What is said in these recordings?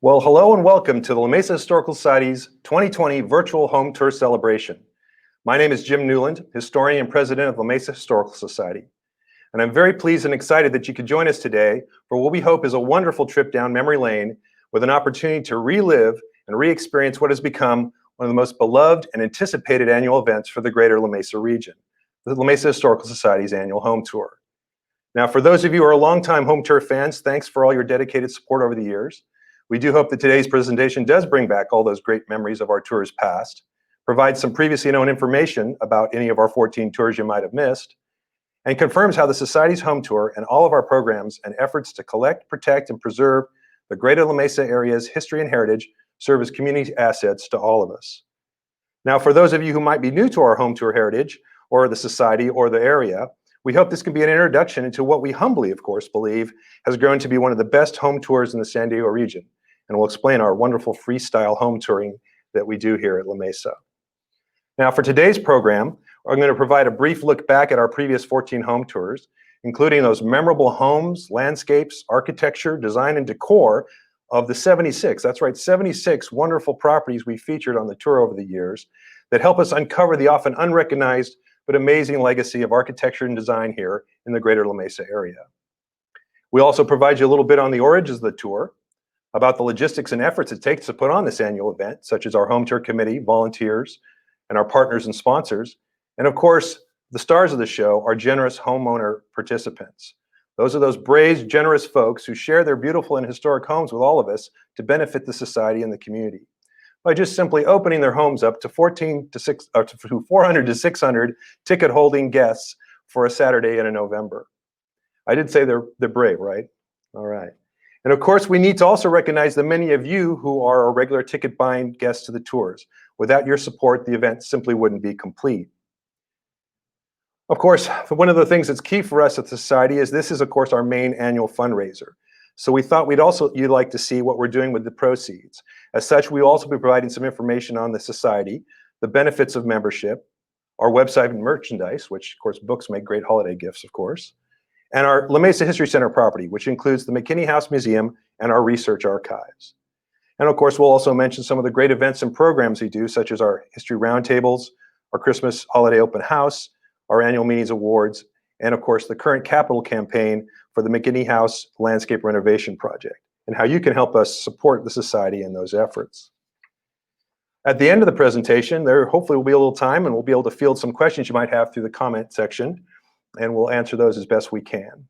Well, hello and welcome to the La Mesa Historical Society's 2020 Virtual Home Tour Celebration. My name is Jim Newland, historian and president of La Mesa Historical Society. And I'm very pleased and excited that you could join us today for what we hope is a wonderful trip down memory lane with an opportunity to relive and re-experience what has become one of the most beloved and anticipated annual events for the greater La Mesa region, the La Mesa Historical Society's annual home tour. Now, for those of you who are longtime home tour fans, thanks for all your dedicated support over the years. We do hope that today's presentation does bring back all those great memories of our tours past, provide some previously known information about any of our 14 tours you might have missed, and confirms how the Society's home tour and all of our programs and efforts to collect, protect, and preserve the greater La Mesa area's history and heritage serve as community assets to all of us. Now, for those of you who might be new to our home tour heritage, or the Society, or the area, we hope this can be an introduction into what we humbly, of course, believe has grown to be one of the best home tours in the San Diego region. And we'll explain our wonderful freestyle home touring that we do here at La Mesa. Now, for today's program, I'm going to provide a brief look back at our previous 14 home tours, including those memorable homes, landscapes, architecture, design, and decor of the 76, that's right, 76 wonderful properties we featured on the tour over the years that help us uncover the often unrecognized but amazing legacy of architecture and design here in the greater La Mesa area. We also provide you a little bit on the origins of the tour, about the logistics and efforts it takes to put on this annual event, such as our home tour committee, volunteers, and our partners and sponsors. And of course, the stars of the show are generous homeowner participants. Those are those brave, generous folks who share their beautiful and historic homes with all of us to benefit the society and the community by just simply opening their homes up to 400 to 600 ticket-holding guests for a Saturday in November. I did say they're brave, right? All right. And of course, we need to also recognize the many of you who are our regular ticket-buying guests to the tours. Without your support, the event simply wouldn't be complete. Of course, one of the things that's key for us at the Society is this is, of course, our main annual fundraiser. So we thought you'd like to see what we're doing with the proceeds. As such, we'll also be providing some information on the Society, the benefits of membership, our website and merchandise, which, of course, books make great holiday gifts, of course, and our La Mesa History Center property, which includes the McKinney House Museum and our research archives. And of course, we'll also mention some of the great events and programs we do, such as our history roundtables, our Christmas holiday open house, our annual meetings awards, and of course, the current capital campaign for the McKinney House landscape renovation project, and how you can help us support the Society in those efforts. At the end of the presentation, there hopefully will be a little time and we'll be able to field some questions you might have through the comment section, and we'll answer those as best we can.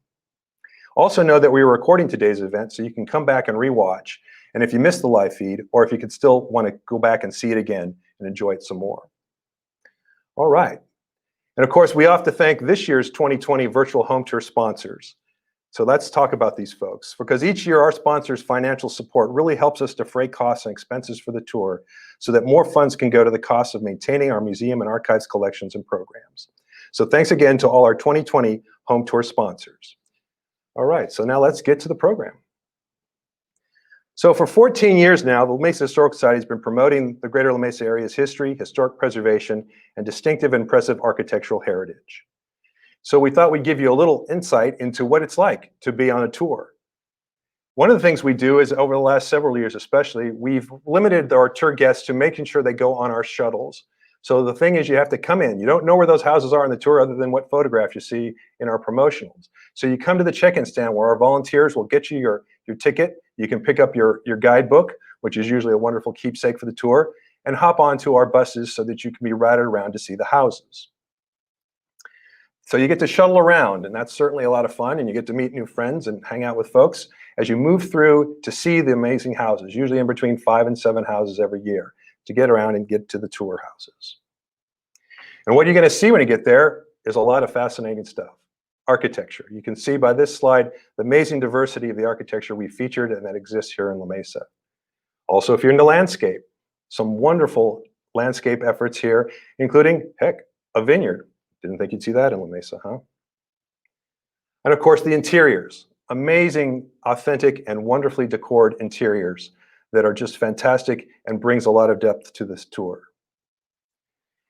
Also know that we are recording today's event, so you can come back and rewatch. And if you missed the live feed, or if you could still want to go back and see it again and enjoy it some more. All right. And of course, we have to thank this year's 2020 Virtual Home Tour sponsors. So let's talk about these folks, because each year our sponsors' financial support really helps us defray costs and expenses for the tour so that more funds can go to the cost of maintaining our museum and archives collections and programs. So thanks again to all our 2020 home tour sponsors. All right, so now let's get to the program. So for 14 years now, the La Mesa Historical Society has been promoting the greater La Mesa area's history, historic preservation, and distinctive and impressive architectural heritage. So we thought we'd give you a little insight into what it's like to be on a tour. One of the things we do is, over the last several years especially, we've limited our tour guests to making sure they go on our shuttles. So the thing is, you have to come in. You don't know where those houses are on the tour other than what photographs you see in our promotionals. So you come to the check-in stand where our volunteers will get you your ticket. You can pick up your guidebook, which is usually a wonderful keepsake for the tour, and hop onto our buses so that you can be routed around to see the houses. So you get to shuttle around, and that's certainly a lot of fun, and you get to meet new friends and hang out with folks as you move through to see the amazing houses, usually in between 5 and 7 houses every year, to get around and get to the tour houses. And what you're going to see when you get there is a lot of fascinating stuff. Architecture. You can see by this slide the amazing diversity of the architecture we featured and that exists here in La Mesa. Also, if you're into landscape, some wonderful landscape efforts here, including, heck, a vineyard. Didn't think you'd see that in La Mesa, huh? And of course, the interiors. Amazing, authentic, and wonderfully decored interiors that are just fantastic and brings a lot of depth to this tour.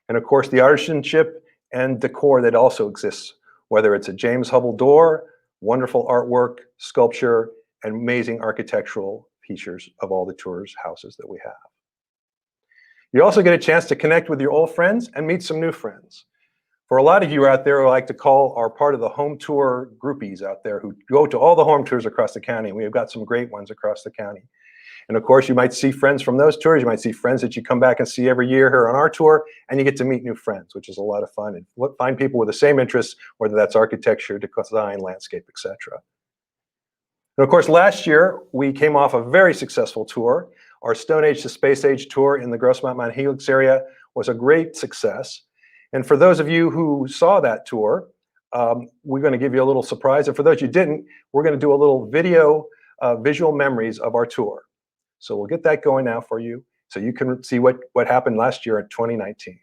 And of course, the artisanship and decor that also exists, whether it's a James Hubble door, wonderful artwork, sculpture, and amazing architectural features of all the tours houses that we have. You also get a chance to connect with your old friends and meet some new friends. For a lot of you out there who like to call are part of the home tour groupies out there who go to all the home tours across the county, and we've got some great ones across the county. And of course, you might see friends from those tours. You might see friends that you come back and see every year here on our tour, and you get to meet new friends, which is a lot of fun. And find people with the same interests, whether that's architecture, design, landscape, etc. And of course, last year, we came off a very successful tour. Our Stone Age to Space Age tour in the Grossmont-Mount Helix area was a great success. And for those of you who saw that tour, we're going to give you a little surprise. And for those you didn't, we're going to do a little video, visual memories of our tour. So we'll get that going now for you so you can see what happened last year in 2019.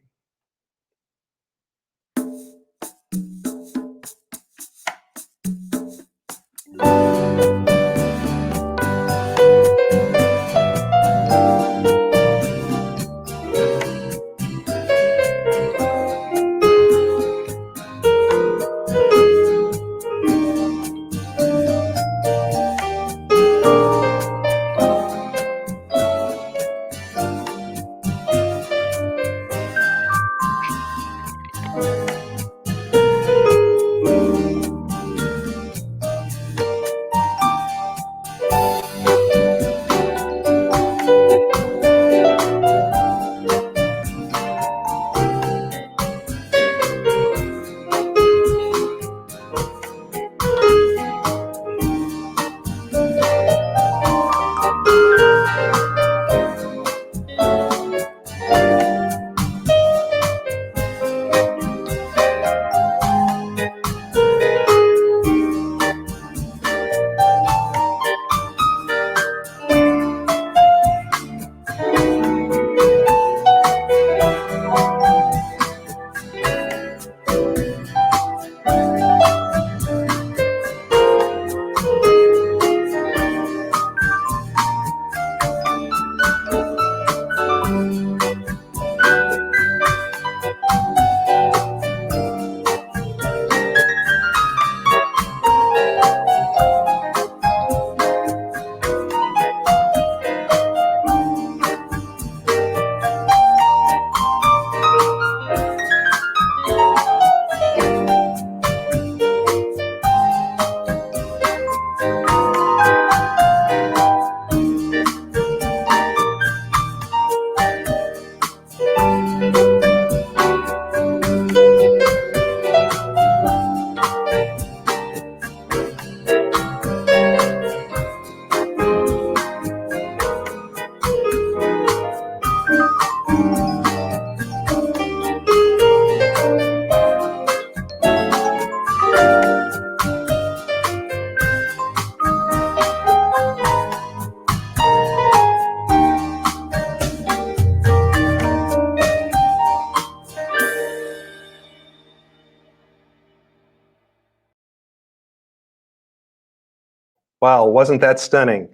Wow, wasn't that stunning?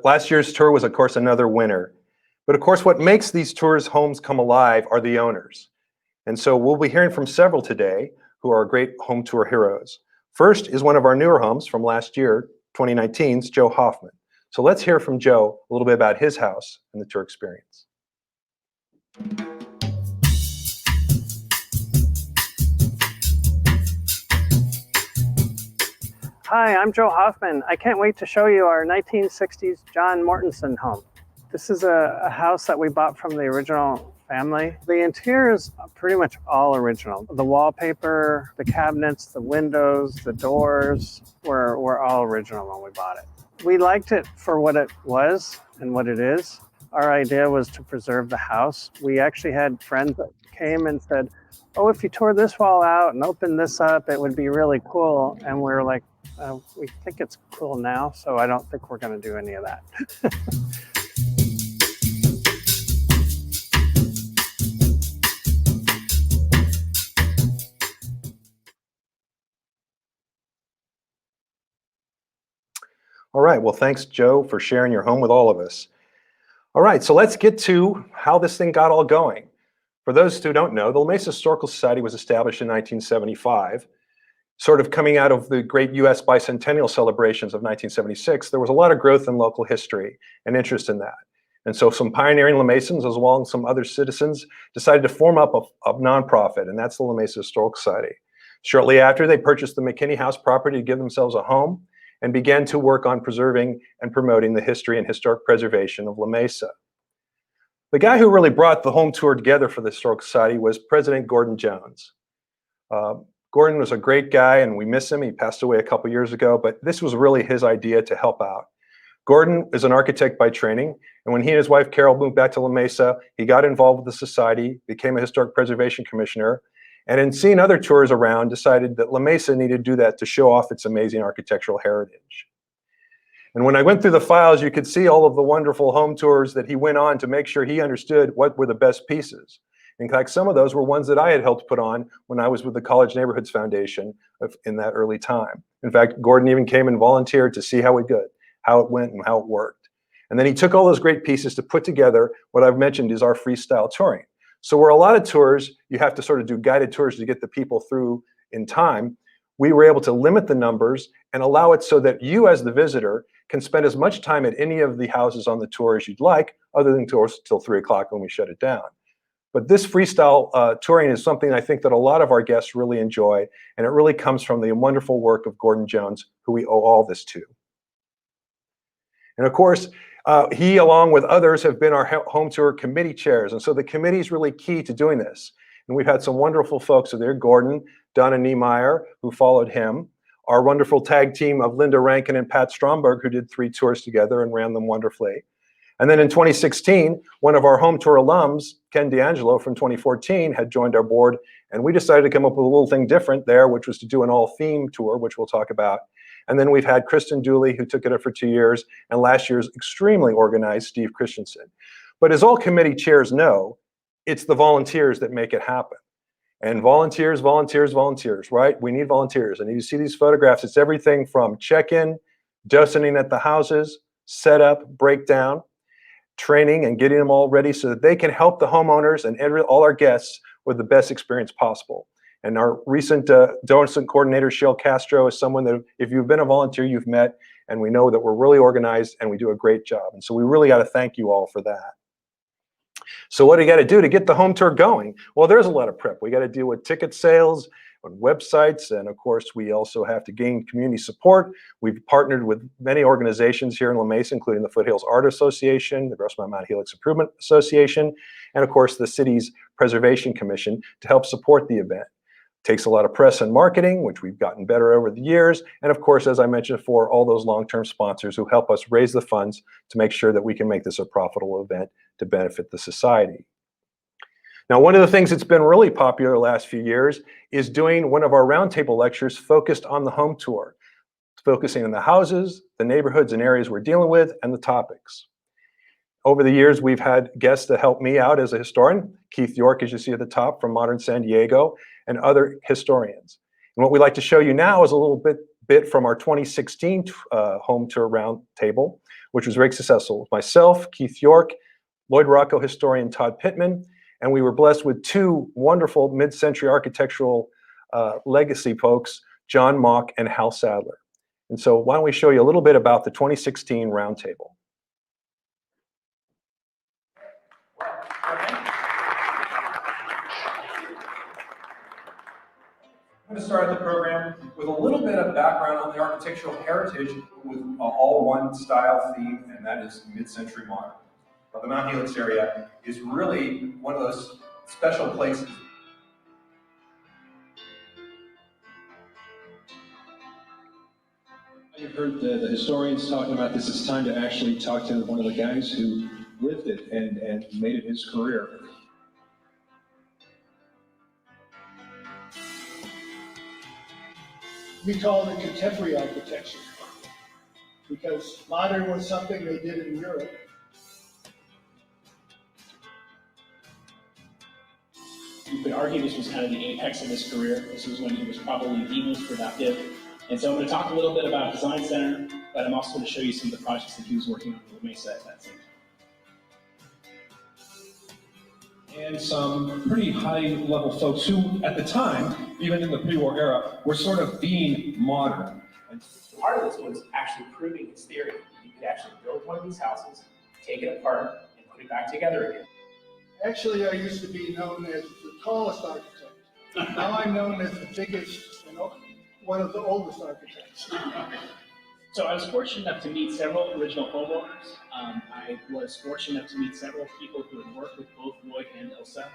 Last year's tour was, of course, another winner. But of course, what makes these tours' homes come alive are the owners. And so we'll be hearing from several today who are great home tour heroes. First is one of our newer homes from last year, 2019's Joe Hoffman. So let's hear from Joe a little bit about his house and the tour experience. Hi, I'm Joe Hoffman. I can't wait to show you our 1960s John Mortensen home. This is a house that we bought from the original family. The interior is pretty much all original. The wallpaper, the cabinets, the windows, the doors were all original when we bought it. We liked it for what it was and what it is. Our idea was to preserve the house. We actually had friends that came and said, oh, if you tore this wall out and opened this up, it would be really cool. And we were like, we think it's cool now, so I don't think we're going to do any of that. All right, well, thanks, Joe, for sharing your home with all of us. All right, so let's get to how this thing got all going. For those who don't know, the Mesa Historical Society was established in 1975. sort of coming out of the great US bicentennial celebrations of 1976, there was a lot of growth in local history and interest in that. And so some pioneering La Mesans, as well as some other citizens, decided to form up a nonprofit, and that's the La Mesa Historical Society. Shortly after, they purchased the McKinney House property to give themselves a home and began to work on preserving and promoting the history and historic preservation of La Mesa. The guy who really brought the home tour together for the Historical Society was President Gordon Jones. Gordon was a great guy, and we miss him. He passed away a couple years ago, but this was really his idea to help out. Gordon is an architect by training, and when he and his wife Carol moved back to La Mesa, he got involved with the society, became a historic preservation commissioner, and in seeing other tours around, decided that La Mesa needed to do that to show off its amazing architectural heritage. And when I went through the files, you could see all of the wonderful home tours that he went on to make sure he understood what were the best pieces. In fact, some of those were ones that I had helped put on when I was with the College Neighborhoods Foundation in that early time. In fact, Gordon even came and volunteered to see how it went and how it worked. And then he took all those great pieces to put together what I've mentioned is our freestyle touring. So where a lot of tours, you have to sort of do guided tours to get the people through in time, we were able to limit the numbers and allow it so that you as the visitor can spend as much time at any of the houses on the tour as you'd like, other than tours till 3 o'clock when we shut it down. But this freestyle touring is something I think that a lot of our guests really enjoy, and it really comes from the wonderful work of Gordon Jones, who we owe all this to. And of course, he, along with others, have been our home tour committee chairs, and so the committee is really key to doing this. And we've had some wonderful folks there, Gordon, Donna Niemeyer, who followed him, our wonderful tag team of Linda Rankin and Pat Stromberg, who did 3 tours together and ran them wonderfully. And then in 2016, one of our home tour alums, Ken D'Angelo from 2014, had joined our board, and we decided to come up with a little thing different there, which was to do an all-theme tour, which we'll talk about. And then we've had Kristen Dooley, who took it up for 2 years, and last year's extremely organized Steve Christensen. But as all committee chairs know, it's the volunteers that make it happen. And volunteers, volunteers, volunteers, right? We need volunteers. And you see these photographs, it's everything from check-in, dosening at the houses, setup, breakdown, training, and getting them all ready so that they can help the homeowners and all our guests with the best experience possible. And our recent docent coordinator, Shell Castro, is someone that if you've been a volunteer, you've met, and we know that we're really organized and we do a great job. And so we really got to thank you all for that. So what do you got to do to get the home tour going? Well, there's a lot of prep. We got to deal with ticket sales, on websites, and of course, we also have to gain community support. We've partnered with many organizations here in La Mesa, including the Foothills Art Association, the Gross Mount Helix Improvement Association, and of course, the city's Preservation Commission to help support the event. It takes a lot of press and marketing, which we've gotten better over the years, and of course, as I mentioned before, all those long-term sponsors who help us raise the funds to make sure that we can make this a profitable event to benefit the society. Now, one of the things that's been really popular the last few years is doing one of our roundtable lectures focused on the home tour, focusing on the houses, the neighborhoods and areas we're dealing with, and the topics. Over the years, we've had guests to help me out as a historian, Keith York, as you see at the top, from Modern San Diego, and other historians. And what we'd like to show you now is a little bit from our 2016 home tour roundtable, which was very successful. Myself, Keith York, Lloyd Rocco historian Todd Pittman, and we were blessed with 2 wonderful mid-century architectural legacy folks, John Mock and Hal Sadler. And so why don't we show you a little bit about the 2016 roundtable. I'm going to start the program with a little bit of background on the architectural heritage with all one style theme, and that is mid-century modern. The Mount Helix area is really one of those special places. You've heard the historians talking about this. It's time to actually talk to one of the guys who lived it and made it his career. We call it contemporary architecture because modern was something they did in Europe. You could argue this was kind of the apex of his career. This was when he was probably the most productive. And so I'm going to talk a little bit about Design Center, but I'm also going to show you some of the projects that he was working on in La Mesa at that same and some pretty high-level folks who, at the time, even in the pre-war era, were sort of being modern. And Part of this was actually proving his theory. You could actually build one of these houses, take it apart, and put it back together again. Actually, I used to be known as the tallest architect. Now I'm known as the biggest, one of the oldest architects. So I was fortunate enough to meet several original homeowners. I was fortunate enough to meet several people who had worked with both Lloyd and Ilsa.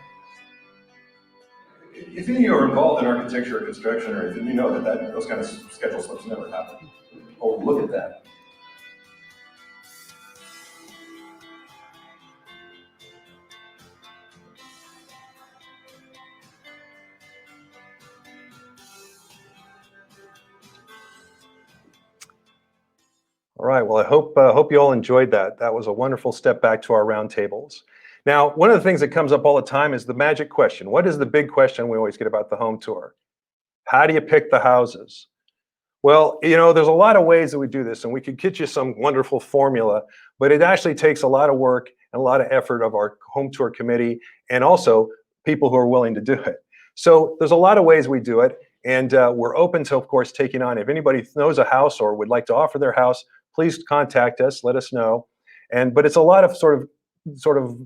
If any of you are involved in architecture or construction, or if you know that those kind of schedule slips never happen, oh, look at that. All right, well, I hope you all enjoyed that. That was a wonderful step back to our round tables. Now, one of the things that comes up all the time is the magic question. What is the big question we always get about the home tour? How do you pick the houses? Well, there's a lot of ways that we do this, and we could get you some wonderful formula, but it actually takes a lot of work and a lot of effort of our home tour committee and also people who are willing to do it. So there's a lot of ways we do it, and we're open to, of course, taking on. If anybody knows a house or would like to offer their house, please contact us, let us know. But it's a lot of sort of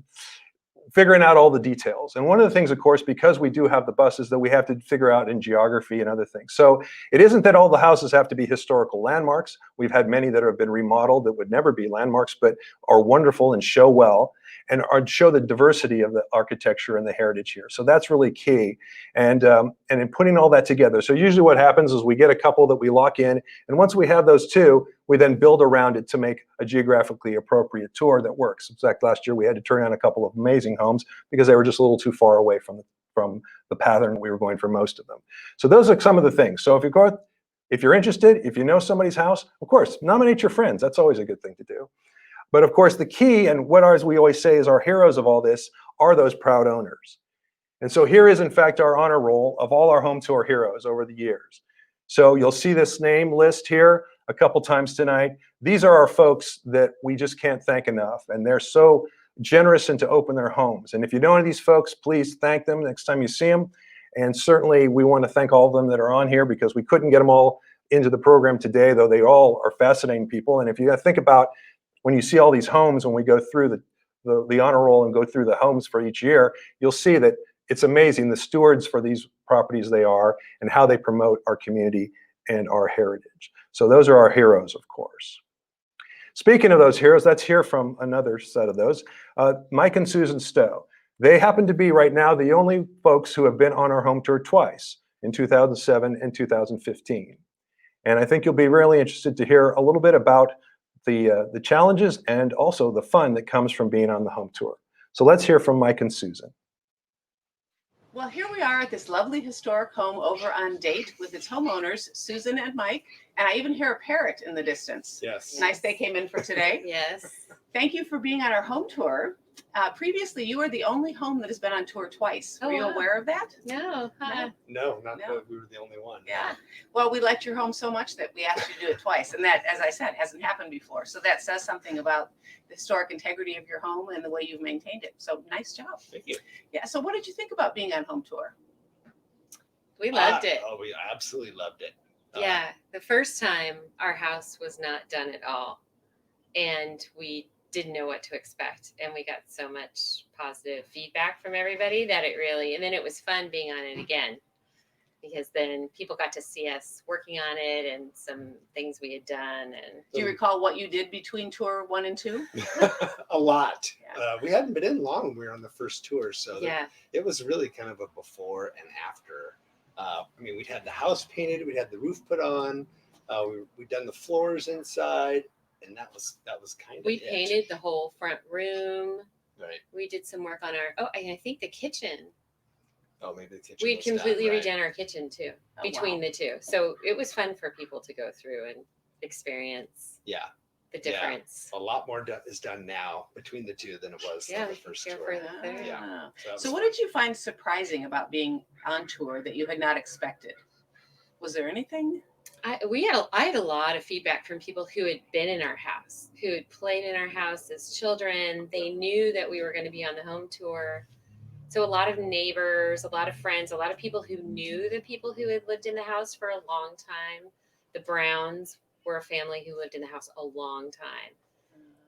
figuring out all the details. And one of the things, of course, because we do have the buses, that we have to figure out in geography and other things. So it isn't that all the houses have to be historical landmarks. We've had many that have been remodeled that would never be landmarks, but are wonderful and show well and show the diversity of the architecture and the heritage here. So that's really key. And in putting all that together, so usually what happens is we get a couple that we lock in, and once we have those two, we then build around it to make a geographically appropriate tour that works. In fact, last year we had to turn down a couple of amazing homes because they were just a little too far away from the pattern we were going for most of them. So those are some of the things. So if you're interested, if you know somebody's house, of course, nominate your friends. That's always a good thing to do. But of course, the key, and as we always say is our heroes of all this, are those proud owners. And so here is, in fact, our honor roll of all our home tour heroes over the years. So you'll see this name list here a couple times tonight. These are our folks that we just can't thank enough, and they're so generous and to open their homes. And if you know any of these folks, please thank them next time you see them. And certainly we want to thank all of them that are on here, because we couldn't get them all into the program today, though they all are fascinating people. And if you think about when you see all these homes, when we go through the honor roll and go through the homes for each year, you'll see that it's amazing the stewards for these properties they are and how they promote our community and our heritage. So those are our heroes, of course. Speaking of those heroes, let's hear from another set of those. Mike and Susan Stowe. They happen to be right now the only folks who have been on our home tour twice, in 2007 and 2015. And I think you'll be really interested to hear a little bit about the challenges and also the fun that comes from being on the home tour. So let's hear from Mike and Susan. Well, here we are at this lovely historic home over on Date with its homeowners, Susan and Mike, and I even hear a parrot in the distance. Yes. Nice they came in for today. Yes. Thank you for being on our home tour. Previously, you were the only home that has been on tour twice. Oh, Were you wow. aware of that? No. No, not No. that we were the only one. Yeah. Well, we liked your home so much that we asked you to do it twice. And that, as I said, hasn't happened before. So that says something about the historic integrity of your home and the way you've maintained it. So nice job. Thank you. Yeah. So what did you think about being on home tour? We loved it. Oh, we absolutely loved it. Yeah. The first time our house was not done at all. And we didn't know what to expect. And we got so much positive feedback from everybody that it really, and then it was fun being on it again, because then people got to see us working on it and some things we had done. And Do you recall what you did between tour 1 and 2? A lot. Yeah. We hadn't been in long when we were on the first tour, so yeah, it was really kind of a before and after. We'd had the house painted, we'd had the roof put on, we'd done the floors inside, and that was kind of we it. painted the whole front room. Right. We did some work on and I think the kitchen. Oh, maybe the kitchen. We was completely done, right. redone our kitchen too, Oh, between wow. the two. So it was fun for people to go through and experience Yeah, the difference. a lot more is done now between the two than it was Yeah, on the we can first share tour. further there. Yeah. Ah. that So was what did you find surprising about being on tour that you had not expected? Was there anything? I had a lot of feedback from people who had been in our house, who had played in our house as children. They knew that we were going to be on the home tour, So a lot of neighbors, a lot of friends, a lot of people who knew the people who had lived in the house for a long time. The Browns were a family who lived in the house a long time.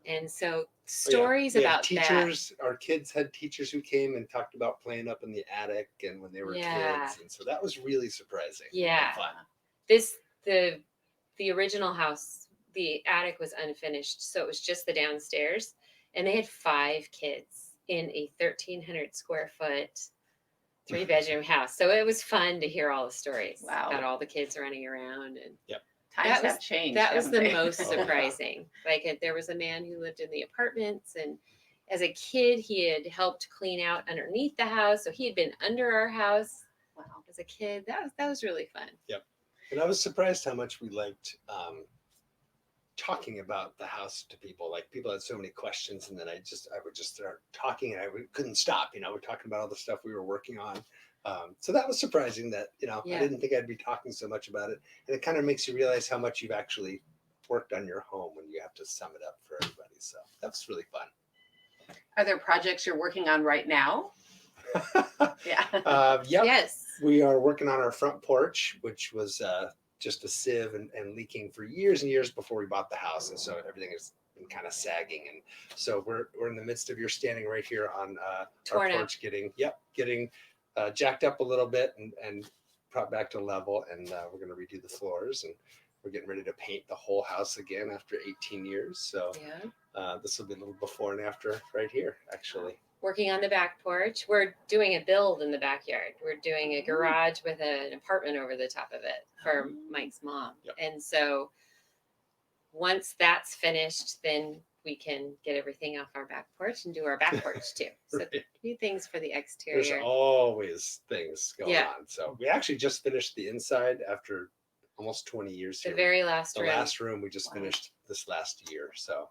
And so stories We had about teachers, our kids had teachers who came and talked about playing up in the attic and when they were Yeah. kids. And so that was really surprising. and Yeah. Fun. The original house, the attic was unfinished, so it was just the downstairs, and they had 5 kids in a 1,300 square foot 3-bedroom house. So it was fun to hear all the stories Wow. about all the kids running around. And Times That was- have changed. that was haven't the they? most Oh, yeah. surprising. There was a man who lived in the apartments, and as a kid he had helped clean out underneath the house, so he had been under our house. Wow. As a kid, that was really fun. And I was surprised how much we liked talking about the house to people. Like people had so many questions, and then I would just start talking, and couldn't stop. We're talking about all the stuff we were working on. So that was surprising that, I Yeah. didn't think I'd be talking so much about it. And it kind of makes you realize how much you've actually worked on your home when you have to sum it up for everybody. So that's really fun. Are there projects you're working on right now? Yeah. Yep. Yes. We are working on our front porch, which was just a sieve and leaking for years and years before we bought the house. And so everything has been kind of sagging. And so we're in the midst of, you're standing right here on our Torn up. porch getting jacked up a little bit and brought back to level. And we're going to redo the floors, and we're getting ready to paint the whole house again after 18 years. So Yeah. this will be a little before and after right here, actually. Working on the back porch. We're doing a build in the backyard. We're doing a garage with an apartment over the top of it for Mike's mom. Yep. And so once that's finished, then we can get everything off our back porch and do our back porch too. So Right. a few things for the There's exterior. always things going Yeah. on. So we actually just finished the inside after almost 20 years The here. very last The room. last room we just Wow. finished this last year. So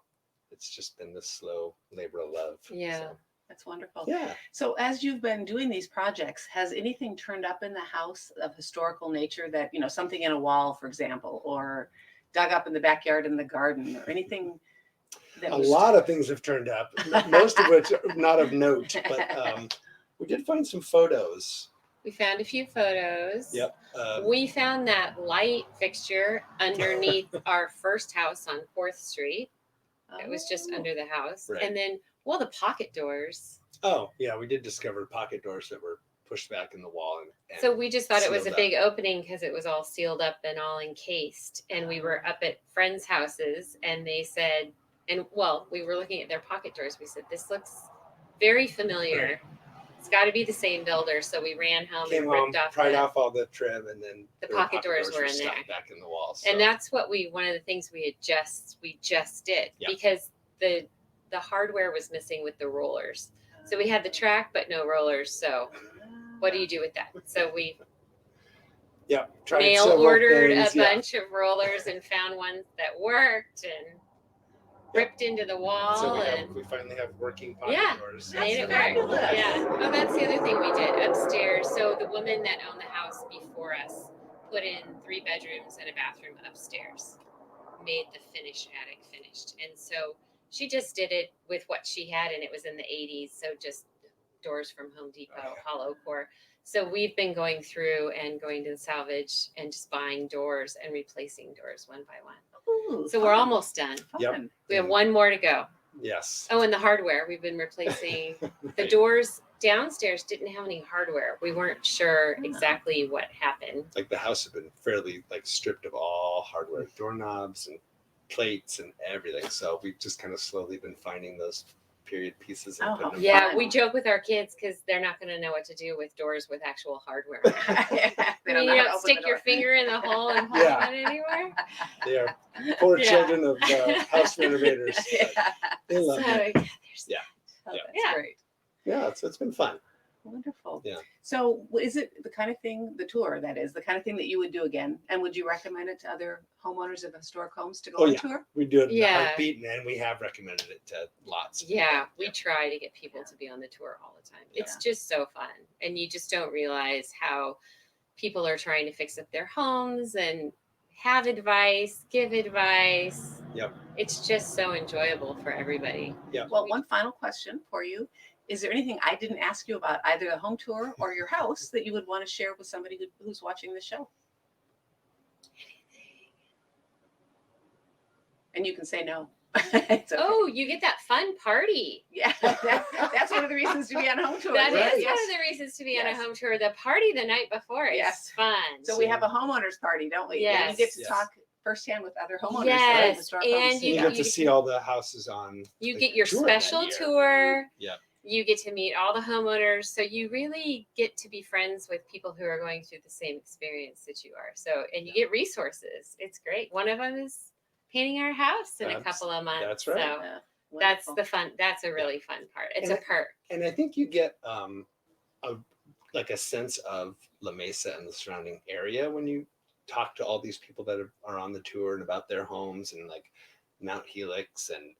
it's just been this slow labor of love. Yeah. So, That's wonderful. yeah. So as you've been doing these projects, has anything turned up in the house of historical nature that, something in a wall, for example, or dug up in the backyard in the garden, or anything that A was lot of things have turned up, most of which are not of note, but we did find some photos. We found a few photos. Yep. We found that light fixture underneath our first house on 4th Street. It was just Oh. under the house. Right. And then, the pocket doors. Oh, yeah, we did discover pocket doors that were pushed back in the wall. And So we just thought it was a sealed big opening because it was all sealed up and all encased. And we were up at friends' houses, and they said, we were looking at their pocket doors. We said, this looks very familiar. It's got to be the same builder. So we ran home Came and home, ripped off pried off all the trim, and then the their pocket doors were in stuck there. back in the walls. And that's what one of the things we just did Yeah. because the hardware was missing with the rollers. So we had the track, but no rollers. So what do you do with that? So we tried mail several ordered things, a bunch of rollers and found ones that worked and ripped into the wall. So and we finally have working pocket Yeah. doors. made it That's work. fabulous. Yeah. Oh, that's the other thing we did upstairs. So the woman that owned the house before us put in 3 bedrooms and a bathroom upstairs, made the finished attic finished. And so she just did it with what she had, and it was in the 80s. So just doors from Home Depot, Oh, yeah. hollow core. So we've been going through and going to the salvage and just buying doors and replacing doors one by one. Ooh, So we're fun, almost done. Yep. fun. We have one more to go. Yes. Oh, and the hardware. We've been replacing the Right. doors downstairs didn't have any hardware. We weren't sure Oh. exactly what happened. Like the house had been fairly stripped of all hardware, doorknobs and plates and everything. So we've just kind of slowly been finding those period pieces and Oh, putting how them Yeah, fun. we joke with our kids because they're not going to know what to do with doors with actual hardware. They I mean, don't know you how to don't open stick the your door. finger in the hole and pull Yeah. it anywhere. They are poor Yeah. children of house renovators. but Yeah. They love So, it. there's Yeah. Oh, Yeah. that's Yeah. great. Yeah, so it's been fun. Wonderful. Yeah. So is it the kind of thing, the tour that is, the kind of thing that you would do again? And would you recommend it to other homeowners of historic homes to go Oh, on yeah. tour? We do it in Yeah. a heartbeat, and we have recommended it to lots. of Yeah, people. we try to get people to be on the tour all the time. It's Yeah. just so fun. And you just don't realize how people are trying to fix up their homes and have advice, give advice. Yep. It's just so enjoyable for everybody. Well, one final question for you. is there anything I didn't ask you about either the home tour or your house that you would want to share with somebody who's watching the show? And you can say no. It's okay. Oh, you get that fun party. Yeah, that's one of the reasons to be on a home tour. That right? is Yes. one of the reasons to be on a Yes. home tour. The party the night before is Yes. fun. So we have a homeowners party, don't we? And you get to Yes. talk firsthand with other homeowners. Yes, Right? Historic homes. and You you get to see all the houses on. You the get your tour that special year. tour. Yeah. You get to meet all the homeowners. So you really get to be friends with people who are going through the same experience that you are. So, and you get resources. It's great. One of them is painting our house in a couple of months. That's right. So Yeah, that's wonderful. the fun. That's a really fun part. It's And a perk. And I think you get like a sense of La Mesa and the surrounding area when you talk to all these people that are on the tour and about their homes and like Mount Helix and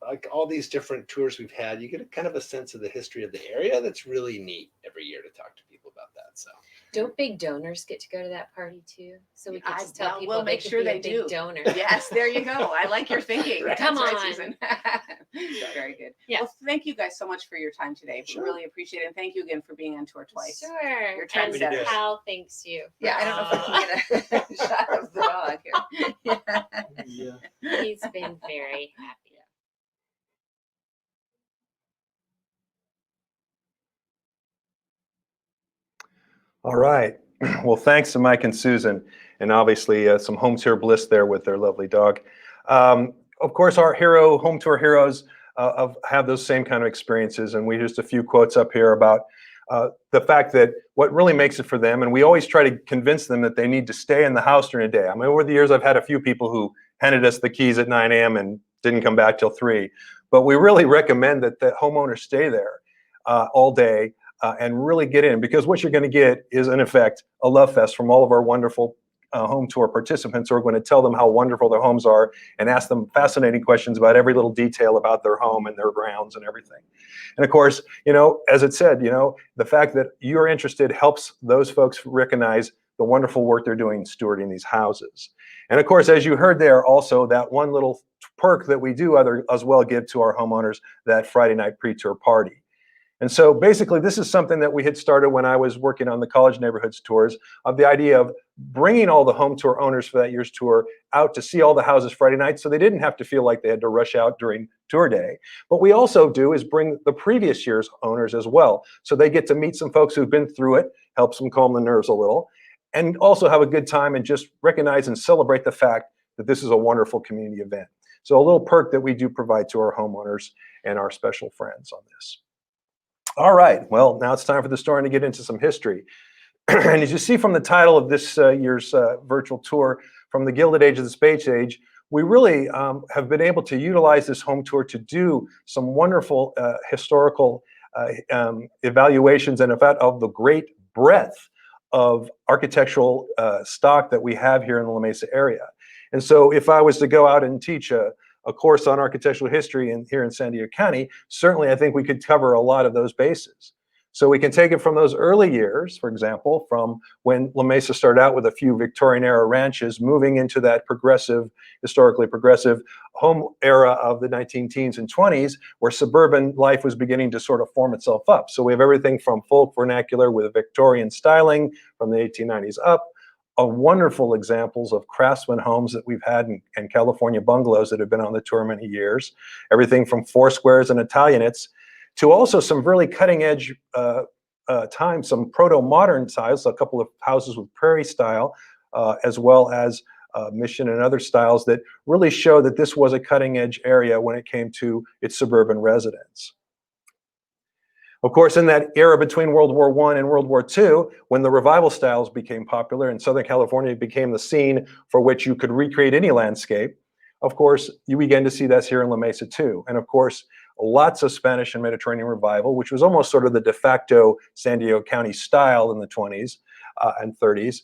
like all these different tours we've had. You get a kind of a sense of the history of the area that's really neat every year to talk to people about that. So Don't big donors get to go to that party too? So we can just tell well, people we'll make they sure could be a they big do. donor. Yes, there you go. I like your thinking. Right. Come That's on. Susan. Very good. Yeah. Well, thank you guys so much for your time today. Sure. We really appreciate it. And thank you again for being on tour twice. Sure. Your And trendsetter. Hal thanks you. for Yeah, I don't know if I can get a shot of the dog here. yeah. He's been very happy. All right. Well, thanks to Mike and Susan, and obviously some home tour bliss there with their lovely dog. Of course, our home tour heroes have those same kind of experiences, and we just a few quotes up here about the fact that what really makes it for them, and we always try to convince them that they need to stay in the house during the day. I mean, over the years, I've had a few people who handed us the keys at 9 a.m. and didn't come back till 3. But we really recommend that the homeowners stay there all day and really get in, because what you're going to get is, in effect, a love fest from all of our wonderful home tour participants who are going to tell them how wonderful their homes are and ask them fascinating questions about every little detail about their home and their grounds and everything. And of course, as it said, the fact that you're interested helps those folks recognize the wonderful work they're doing stewarding these houses. And of course, as you heard there, also that one little perk that we do as well give to our homeowners, that Friday night pre-tour party. And so basically, this is something that we had started when I was working on the college neighborhoods tours, of the idea of bringing all the home tour owners for that year's tour out to see all the houses Friday night, so they didn't have to feel like they had to rush out during tour day. What we also do is bring the previous year's owners as well, so they get to meet some folks who've been through it, helps them calm the nerves a little, and also have a good time and just recognize and celebrate the fact that this is a wonderful community event. So a little perk that we do provide to our homeowners and our special friends on this. All right, well, now it's time for the story to get into some history. And as you see from the title of this year's virtual tour, From the Gilded Age to the Space Age, we really have been able to utilize this home tour to do some wonderful historical evaluations and of the great breadth of architectural stock that we have here in the La Mesa area. And so if I was to go out and teach a course on architectural history here in San Diego County, certainly I think we could cover a lot of those bases. So we can take it from those early years, for example, from when La Mesa started out with a few Victorian era ranches, moving into that historically progressive home era of the 19-teens and 20s, where suburban life was beginning to sort of form itself up. So we have everything from folk vernacular with Victorian styling from the 1890s up, wonderful examples of craftsman homes that we've had in California bungalows that have been on the tour many years, everything from Foursquares and Italianates to also some really cutting edge times, some proto-modern styles, a couple of houses with prairie style, as well as mission and other styles that really show that this was a cutting edge area when it came to its suburban residents. Of course, in that era between World War I and World War II, when the revival styles became popular and Southern California became the scene for which you could recreate any landscape, of course, you began to see this here in La Mesa too. And of course, lots of Spanish and Mediterranean revival, which was almost sort of the de facto San Diego County style in the 20s and 30s,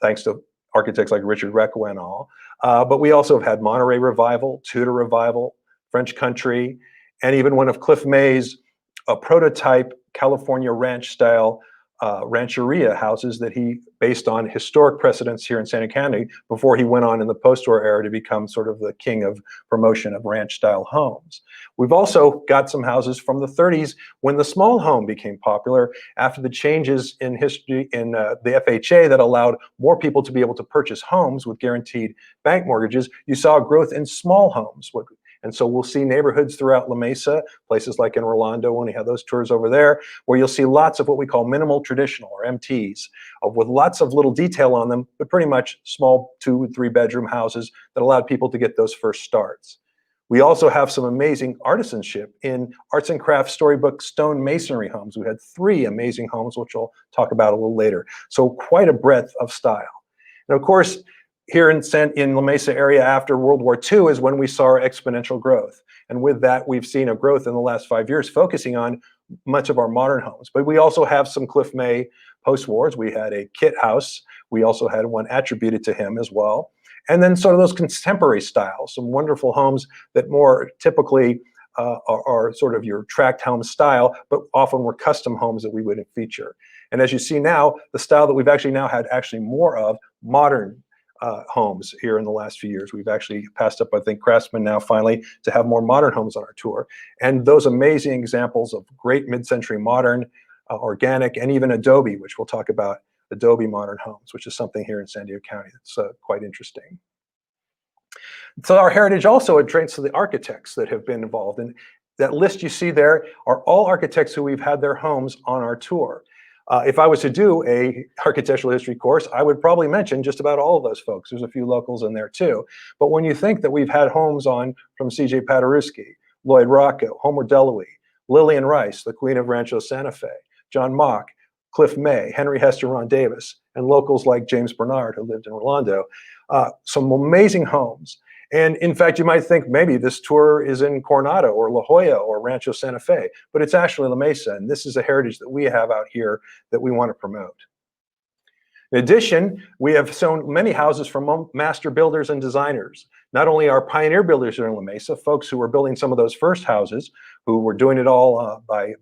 thanks to architects like Richard Requa and all. But we also have had Monterey revival, Tudor revival, French country, and even one of Cliff May's a prototype California ranch style rancheria houses that he based on historic precedents here in San Diego County before he went on in the post-war era to become sort of the king of promotion of ranch-style homes. We've also got some houses from the 30s when the small home became popular after the changes in history in the FHA that allowed more people to be able to purchase homes with guaranteed bank mortgages. You saw growth in small homes. And so we'll see neighborhoods throughout La Mesa, places like in Rolando when we have those tours over there, where you'll see lots of what we call minimal traditional or MTs, with lots of little detail on them, but pretty much small 2 and 3 bedroom houses that allowed people to get those first starts. We also have some amazing artisanship in arts and crafts storybook stone masonry homes. We had 3 amazing homes, which I'll talk about a little later. So quite a breadth of style. And of course, here in La Mesa area after World War II is when we saw our exponential growth. And with that, we've seen a growth in the last 5 years focusing on much of our modern homes. But we also have some Cliff May post-wars. We had a Kit house. We also had one attributed to him as well. And then sort of those contemporary styles, some wonderful homes that more typically are sort of your tract home style, but often were custom homes that we would feature. And as you see now, the style that we've actually now had more of modern homes here in the last few years. We've actually passed up, I think, Craftsman now finally to have more modern homes on our tour. And those amazing examples of great mid-century modern, organic, and even Adobe, which we'll talk about, Adobe modern homes, which is something here in San Diego County that's quite interesting. So our heritage also attracts to the architects that have been involved. And that list you see there are all architects who we've had their homes on our tour. If I was to do a architectural history course, I would probably mention just about all of those folks. There's a few locals in there too. But when you think that we've had homes on from C.J. Paderewski, Lloyd Rocco, Homer Deloy, Lillian Rice, the Queen of Rancho Santa Fe, John Mock, Cliff May, Henry Hester Ron Davis, and locals like James Bernard, who lived in Rolando, some amazing homes. And in fact, you might think maybe this tour is in Coronado or La Jolla or Rancho Santa Fe, but it's actually La Mesa. And this is a heritage that we have out here that we want to promote. In addition, we have shown many houses from master builders and designers. Not only our pioneer builders here in La Mesa, folks who were building some of those first houses, who were doing it all by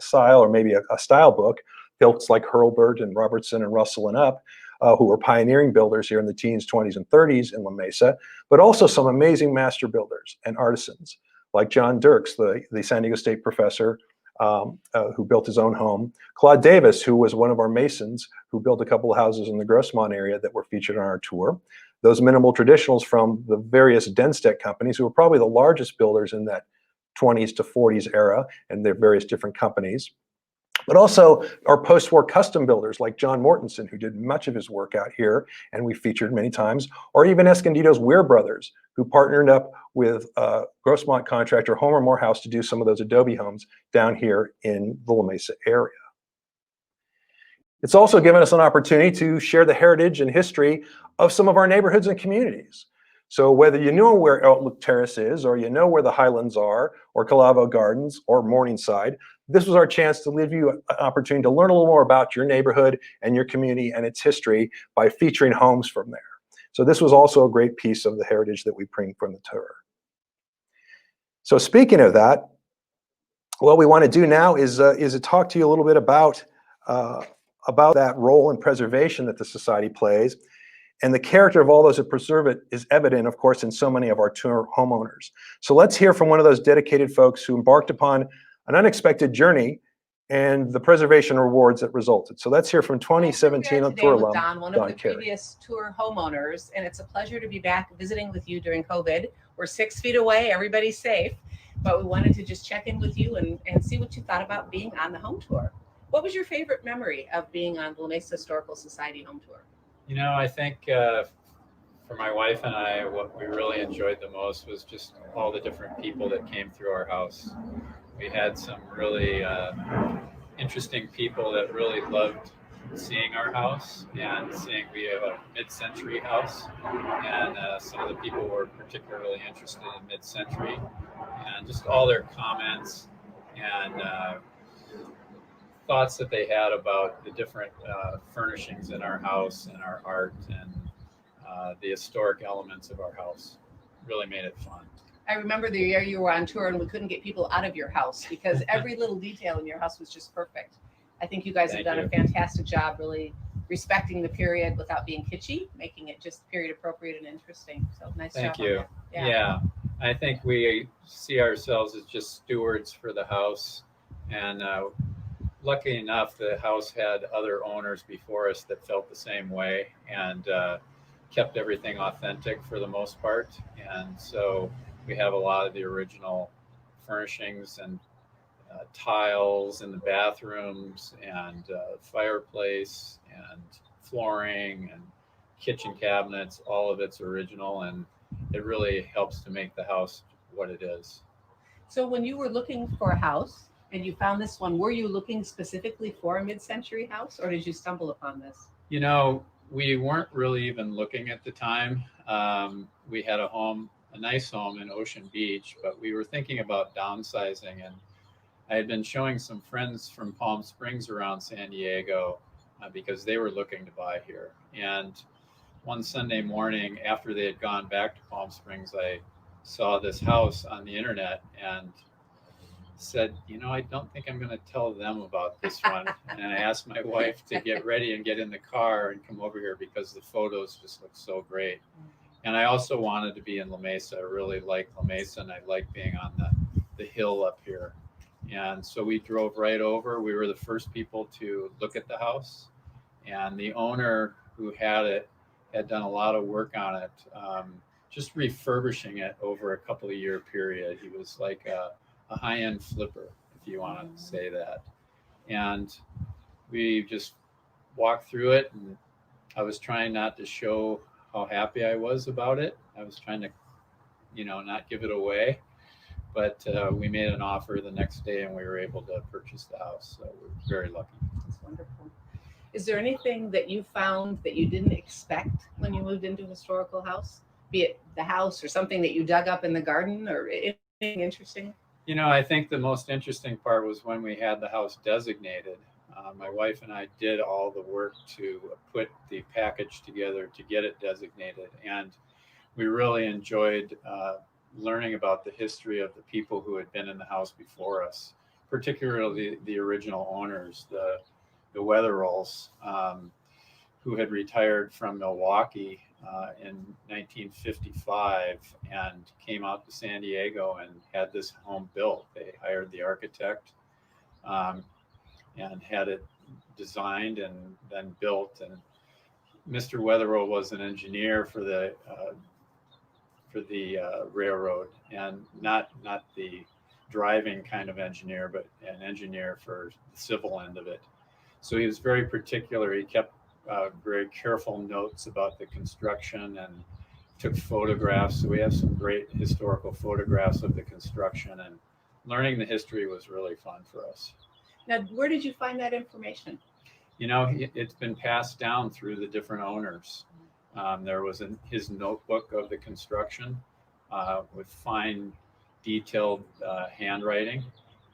style or maybe a style book, folks like Hurlburt and Robertson and Russell and up, who were pioneering builders here in the teens, 20s, and 30s in La Mesa, but also some amazing master builders and artisans, like John Dirks, the San Diego State professor who built his own home, Claude Davis, who was one of our masons, who built a couple of houses in the Grossmont area that were featured on our tour, those minimal traditionals from the various Denstedt companies, who were probably the largest builders in that 20s to 40s era, and their various different companies. But also our post-war custom builders like John Mortensen, who did much of his work out here, and we featured many times, or even Escondido's Weir brothers, who partnered up with Grossmont contractor Homer Morehouse to do some of those Adobe homes down here in the La Mesa area. It's also given us an opportunity to share the heritage and history of some of our neighborhoods and communities. So whether you know where Outlook Terrace is, or you know where the Highlands are, or Calavo Gardens, or Morningside, this was our chance to give you an opportunity to learn a little more about your neighborhood and your community and its history by featuring homes from there. So this was also a great piece of the heritage that we bring from the tour. So speaking of that, what we want to do now is to talk to you a little bit about that role in preservation that the Society plays. And the character of all those that preserve it is evident, of course, in so many of our tour homeowners. So let's hear from one of those dedicated folks who embarked upon an unexpected journey and the preservation rewards that resulted. So let's hear from 2017 on tour alum, Don, one of the previous tour homeowners, and it's a pleasure to be back visiting with you during COVID. We're 6 feet away, everybody's safe, but we wanted to just check in with you and see what you thought about being on the home tour. What was your favorite memory of being on the La Mesa Historical Society home tour? You know, I think for my wife and I, what we really enjoyed the most was just all the different people that came through our house. We had some really interesting people that really loved seeing our house and seeing we have a mid-century house, and some of the people were particularly interested in mid-century, and just all their comments and thoughts that they had about the different furnishings in our house and our art and the historic elements of our house really made it fun. I remember the year you were on tour and we couldn't get people out of your house because every little detail in your house was just perfect. I think you guys have Thank done you. a fantastic job really respecting the period without being kitschy, making it just period appropriate and interesting. So nice Thank job on you. that. Yeah. I think we see ourselves as just stewards for the house. And lucky enough, the house had other owners before us that felt the same way and kept everything authentic for the most part. And so we have a lot of the original furnishings and tiles in the bathrooms and fireplace and flooring and kitchen cabinets. All of it's original, and it really helps to make the house what it is. So when you were looking for a house and you found this one, were you looking specifically for a mid-century house, or did you stumble upon this? You know, we weren't really even looking at the time. We had a nice home in Ocean Beach, but we were thinking about downsizing. And I had been showing some friends from Palm Springs around San Diego because they were looking to buy here. And one Sunday morning, after they had gone back to Palm Springs, I saw this house on the internet and said, I don't think I'm going to tell them about this one. And I asked my wife to get ready and get in the car and come over here because the photos just look so great. And I also wanted to be in La Mesa. I really like La Mesa, and I like being on the hill up here. And so we drove right over. We were the first people to look at the house. And the owner who had it had done a lot of work on it, just refurbishing it over a couple of year period. He was like a high-end flipper, if you want to say that. And we just walked through it, and I was trying not to show how happy I was about it. I was trying to, not give it away. But we made an offer the next day, and we were able to purchase the house. So we're very lucky. That's wonderful. Is there anything that you found that you didn't expect when you moved into a historical house, be it the house or something that you dug up in the garden or anything interesting? I think the most interesting part was when we had the house designated. My wife and I did all the work to put the package together to get it designated. And we really enjoyed learning about the history of the people who had been in the house before us, particularly the original owners, the Wetheralls, who had retired from Milwaukee in 1955 and came out to San Diego and had this home built. They hired the architect and had it designed and then built. And Mr. Wetherall was an engineer for the railroad, and not the driving kind of engineer, but an engineer for the civil end of it. So he was very particular. He kept very careful notes about the construction and took photographs. So we have some great historical photographs of the construction, and learning the history was really fun for us. Now, where did you find that information? It's been passed down through the different owners. There was his notebook of the construction with fine, detailed handwriting,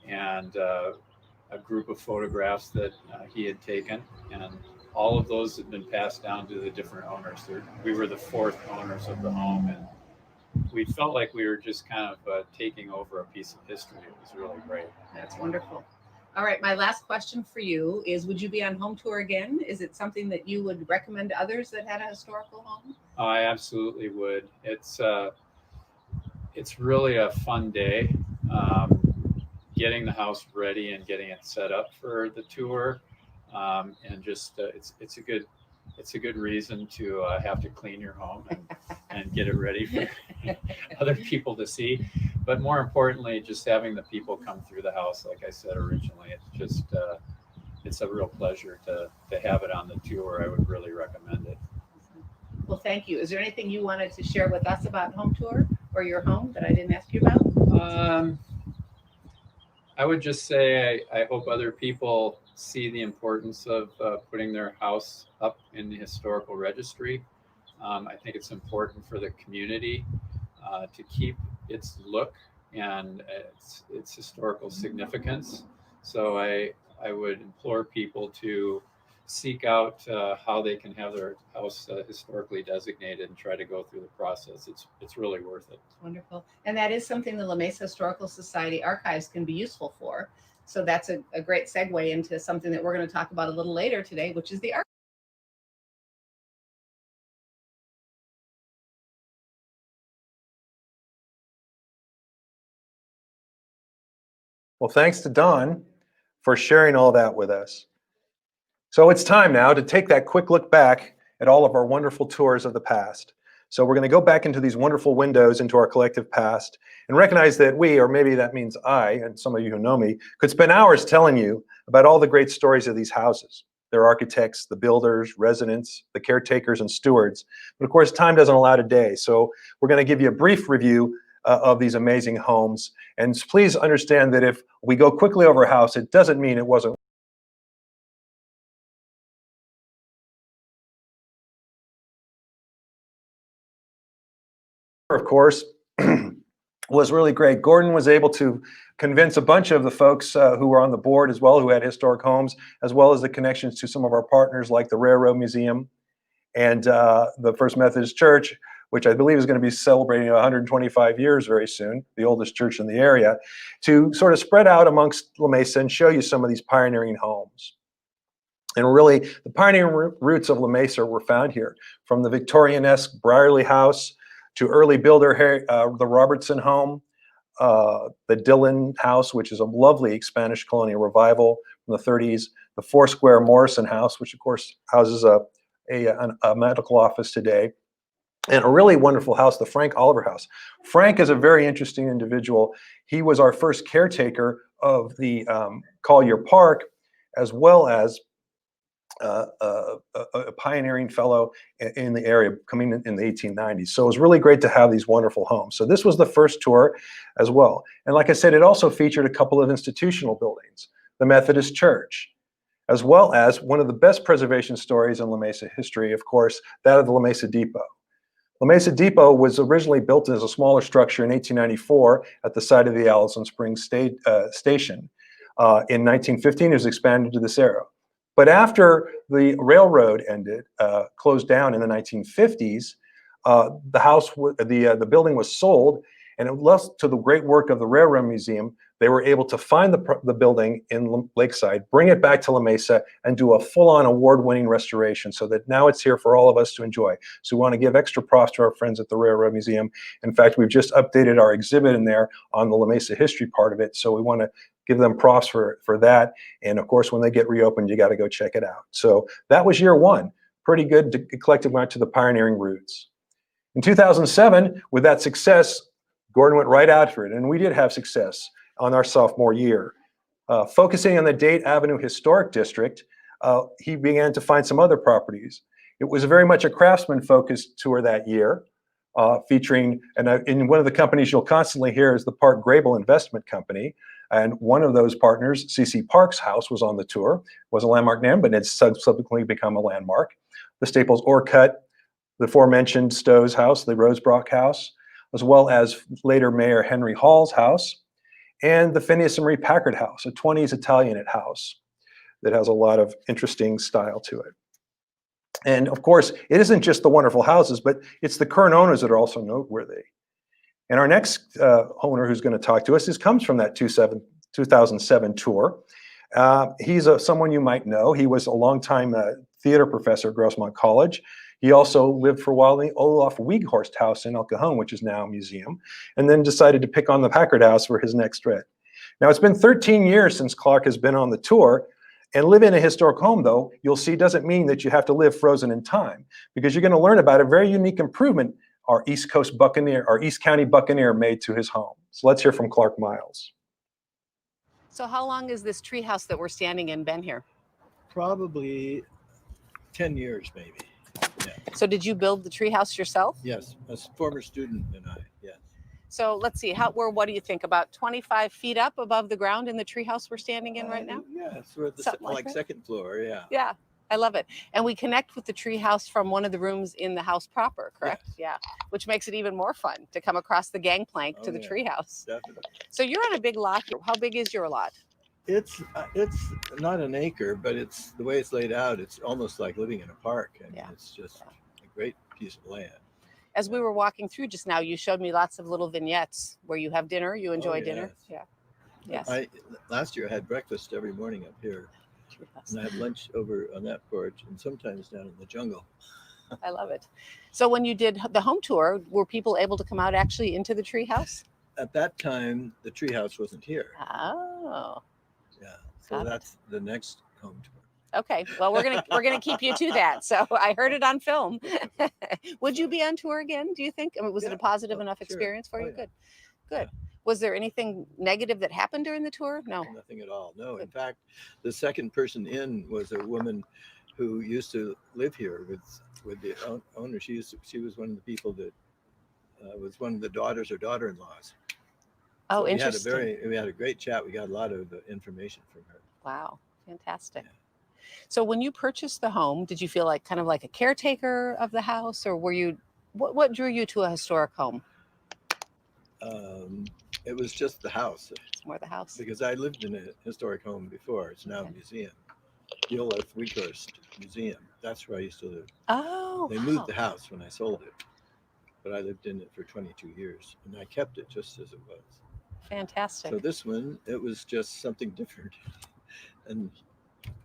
and a group of photographs that he had taken. And all of those had been passed down to the different owners. We were the fourth owners of the home, and we felt like we were just kind of taking over a piece of history. It was really great. That's wonderful. All right, my last question for you is, would you be on home tour again? Is it something that you would recommend to others that had a historical home? I absolutely would. It's really a fun day. Getting the house ready and getting it set up for the tour, and just it's a good reason to have to clean your home and get it ready for other people to see. But more importantly, just having the people come through the house, like I said originally, it's just it's a real pleasure to have it on the tour. I would really recommend it. Well, thank you. Is there anything you wanted to share with us about home tour or your home that I didn't ask you about? I would just say I hope other people see the importance of putting their house up in the historical registry. I think it's important for the community to keep its look and its historical significance. So I would implore people to seek out how they can have their house historically designated and try to go through the process. It's really worth it. Wonderful. And that is something the La Mesa Historical Society archives can be useful for. So that's a great segue into something that we're going to talk about a little later today, which is the art. Well, thanks to Don for sharing all that with us. So it's time now to take that quick look back at all of our wonderful tours of the past. So we're going to go back into these wonderful windows into our collective past and recognize that we, or maybe that means I, and some of you who know me, could spend hours telling you about all the great stories of these houses, their architects, the builders, residents, the caretakers, and stewards. But of course, time doesn't allow today. So we're going to give you a brief review of these amazing homes. And please understand that if we go quickly over a house, it doesn't mean it wasn't. Of course, was really great. Gordon was able to convince a bunch of the folks who were on the board as well, who had historic homes, as well as the connections to some of our partners like the Railroad Museum and the First Methodist Church, which I believe is going to be celebrating 125 years very soon, the oldest church in the area, to sort of spread out amongst La Mesa and show you some of these pioneering homes. And really, the pioneering roots of La Mesa were found here, from the Victorian-esque Brierley House to early builder the Robertson home, the Dillon House, which is a lovely Spanish colonial revival from the 30s, the Foursquare Morrison House, which of course houses a medical office today, and a really wonderful house, the Frank Oliver House. Frank is a very interesting individual. He was our first caretaker of the Collier Park, as well as a pioneering fellow in the area coming in the 1890s. So it was really great to have these wonderful homes. So this was the first tour as well. And like I said, it also featured a couple of institutional buildings, the Methodist Church, as well as one of the best preservation stories in La Mesa history, of course, that of the La Mesa Depot. La Mesa Depot was originally built as a smaller structure in 1894 at the site of the Allison Springs station. In 1915, it was expanded to this area. But after the railroad closed down in the 1950s, the building was sold, and it was to the great work of the Railroad Museum. They were able to find the building in Lakeside, bring it back to La Mesa, and do a full-on award-winning restoration so that now it's here for all of us to enjoy. So we want to give extra props to our friends at the Railroad Museum. In fact, we've just updated our exhibit in there on the La Mesa history part of it, so we want to give them props for that. And of course, when they get reopened, you got to go check it out. So that was year one. Pretty good collective went to the pioneering roots. In 2007, with that success, Gordon went right after it, and we did have success on our sophomore year. Focusing on the Date Avenue Historic District, he began to find some other properties. It was very much a craftsman-focused tour that year, featuring, and in one of the companies you'll constantly hear is the Park Grable Investment Company. And one of those partners, C.C. Park's house, was on the tour. Was a landmark name, but it's subsequently become a landmark. The Staples Orcutt, the aforementioned Stowe's house, the Rosebrook house, as well as later Mayor Henry Hall's house, and the Phineas and Marie Packard house, a 20s Italianate house that has a lot of interesting style to it. And of course, it isn't just the wonderful houses, but it's the current owners that are also noteworthy. And our next owner who's going to talk to us comes from that 2007 tour. He's someone you might know. He was a longtime theater professor at Grossmont College. He also lived for a while in the Olaf Wieghorst house in El Cajon, which is now a museum, and then decided to pick on the Packard house for his next trip. Now, it's been 13 years since Clark has been on the tour, and living in a historic home, though, you'll see doesn't mean that you have to live frozen in time, because you're going to learn about a very unique improvement our East County Buccaneer made to his home. So let's hear from Clark Miles. So how long has this treehouse that we're standing in been here? Probably 10 years, maybe. Yeah. So did you build the treehouse yourself? Yes, a former student and I, yes. So let's see, what do you think, about 25 feet up above the ground in the treehouse we're standing in right now? Yeah, we're at the second floor, yeah. Yeah, I love it. And we connect with the treehouse from one of the rooms in the house proper, correct? Yes. Yeah, which makes it even more fun to come across the gangplank to the treehouse. Definitely. So you're on a big lot here. How big is your lot? It's not an acre, but it's the way it's laid out. It's almost like living in a park, and it's just a great piece of land. As we were walking through just now, you showed me lots of little vignettes where you have dinner. You enjoy dinner. Yeah. Yes. Last year I had breakfast every morning up here, and I had lunch over on that porch, and sometimes down in the jungle. I love it. So when you did the home tour, were people able to come out actually into the treehouse? At that time, the treehouse wasn't here. Oh. Yeah, so Got it. that's the next home tour. Okay. Well, we're gonna keep you to that. So I heard it on film. Would you be on tour again? Do you think? I mean, was it a positive enough sure. experience for you? Yeah. Good. Good. Was there anything negative that happened during the tour? No. Nothing at all. No. Good. In fact, the second person in was a woman who used to live here with the owner. She was one of the people that was one of the daughters or daughter-in-laws. Oh, So interesting. we had a great chat. We got a lot of information from her. Wow. Fantastic. Yeah. So when you purchased the home, did you feel like kind of like a caretaker of the house, or were you? What drew you to a historic home? It was just the house. It's more the house. Because I lived in a historic home before. It's now a museum. The Olaf Weghorst Museum. That's where I used to live. Oh. They wow. moved the house when I sold it, but I lived in it for 22 years, and I kept it just as it was. Fantastic. So this one, it was just something different, and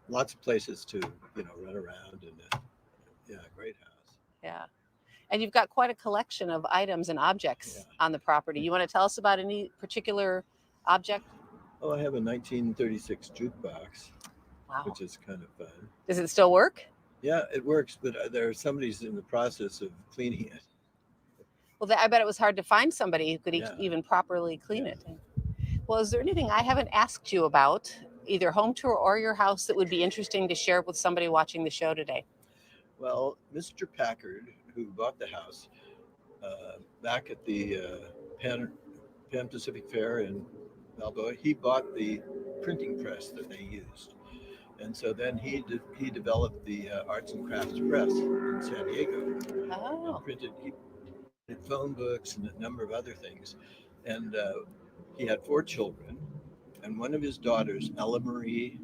lots of places to run around, and great house. Yeah. And you've got quite a collection of items and objects on the property. You want to tell us about any particular object? Oh, I have a 1936 jukebox, Wow. which is kind of fun. Does it still something Yeah, it works, but somebody's in the process of cleaning it. Well, I bet it was hard to find somebody who could Yeah. even properly clean it. Well, is there anything I haven't asked you about, either home tour or your house, that would be interesting to share with somebody watching the show today? Well, Mr. Packard, who bought the house back at the Pan Pacific Fair in Balboa, he bought the printing press that they used. And so then he developed the Arts and Crafts Press in San Diego. Oh. He did phone books and a number of other things. And he had 4 children. And one of his daughters, Ella Marie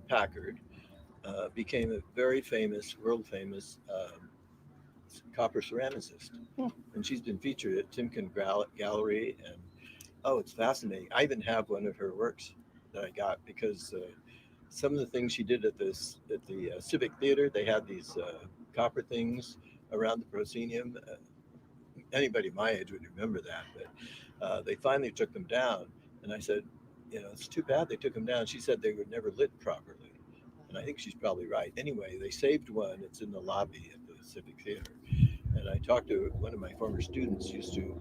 Packard, became a very famous, world famous copper ceramicist. And she's been featured at Timken Gallery. And it's fascinating. I even have one of her works that I got because some of the things she did at the Civic Theater, they had these copper things around the proscenium. Anybody my age would remember that, but they finally took them down. And I said, it's too bad they took them down. She said they were never lit properly. And I think she's probably right. Anyway, they saved one. It's in the lobby at the Civic Theater. And I talked to one of my former students who used to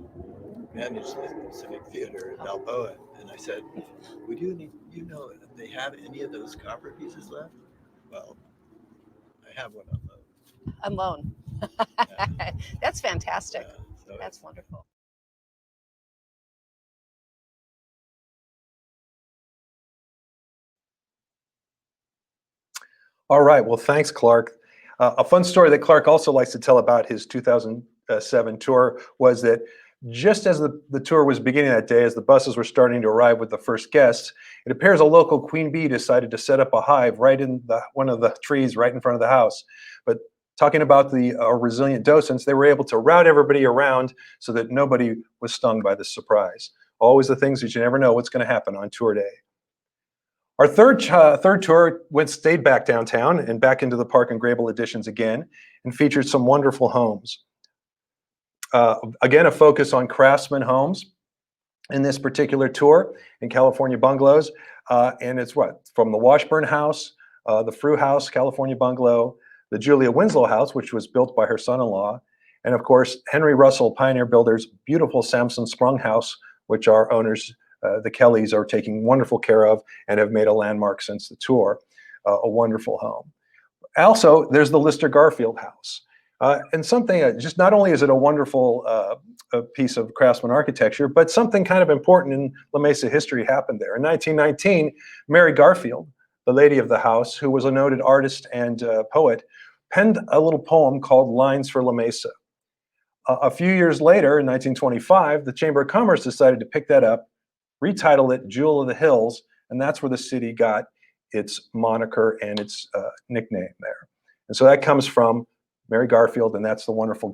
manage the Civic Theater in Balboa. And I said, would you if they have any of those copper pieces left? Well, I have one on loan. On loan. Yeah. That's fantastic. Yeah, so That's wonderful. All right. Well, thanks, Clark. A fun story that Clark also likes to tell about his 2007 tour was that just as the tour was beginning that day, as the buses were starting to arrive with the first guests, it appears a local queen bee decided to set up a hive right in one of the trees right in front of the house. But talking about the resilient docents, they were able to route everybody around so that nobody was stung by the surprise. Always the things that you never know what's going to happen on tour day. Our third tour stayed back downtown and back into the Park and Grable Editions again, and featured some wonderful homes. Again, a focus on craftsman homes in this particular tour in California bungalows. And it's from the Washburn House, the Frew House, California bungalow, the Julia Winslow House, which was built by her son-in-law, and of course, Henry Russell Pioneer Builders' beautiful Samson Sprung House, which our owners, the Kellys, are taking wonderful care of and have made a landmark since the tour. A wonderful home. Also, there's the Lister Garfield House. And something, just not only is it a wonderful piece of craftsman architecture, but something kind of important in La Mesa history happened there. In 1919, Mary Garfield, the lady of the house, who was a noted artist and poet, penned a little poem called Lines for La Mesa. A few years later, in 1925, the Chamber of Commerce decided to pick that up, retitle it Jewel of the Hills, and that's where the city got its moniker and its nickname there. And so that comes from Mary Garfield, and that's the wonderful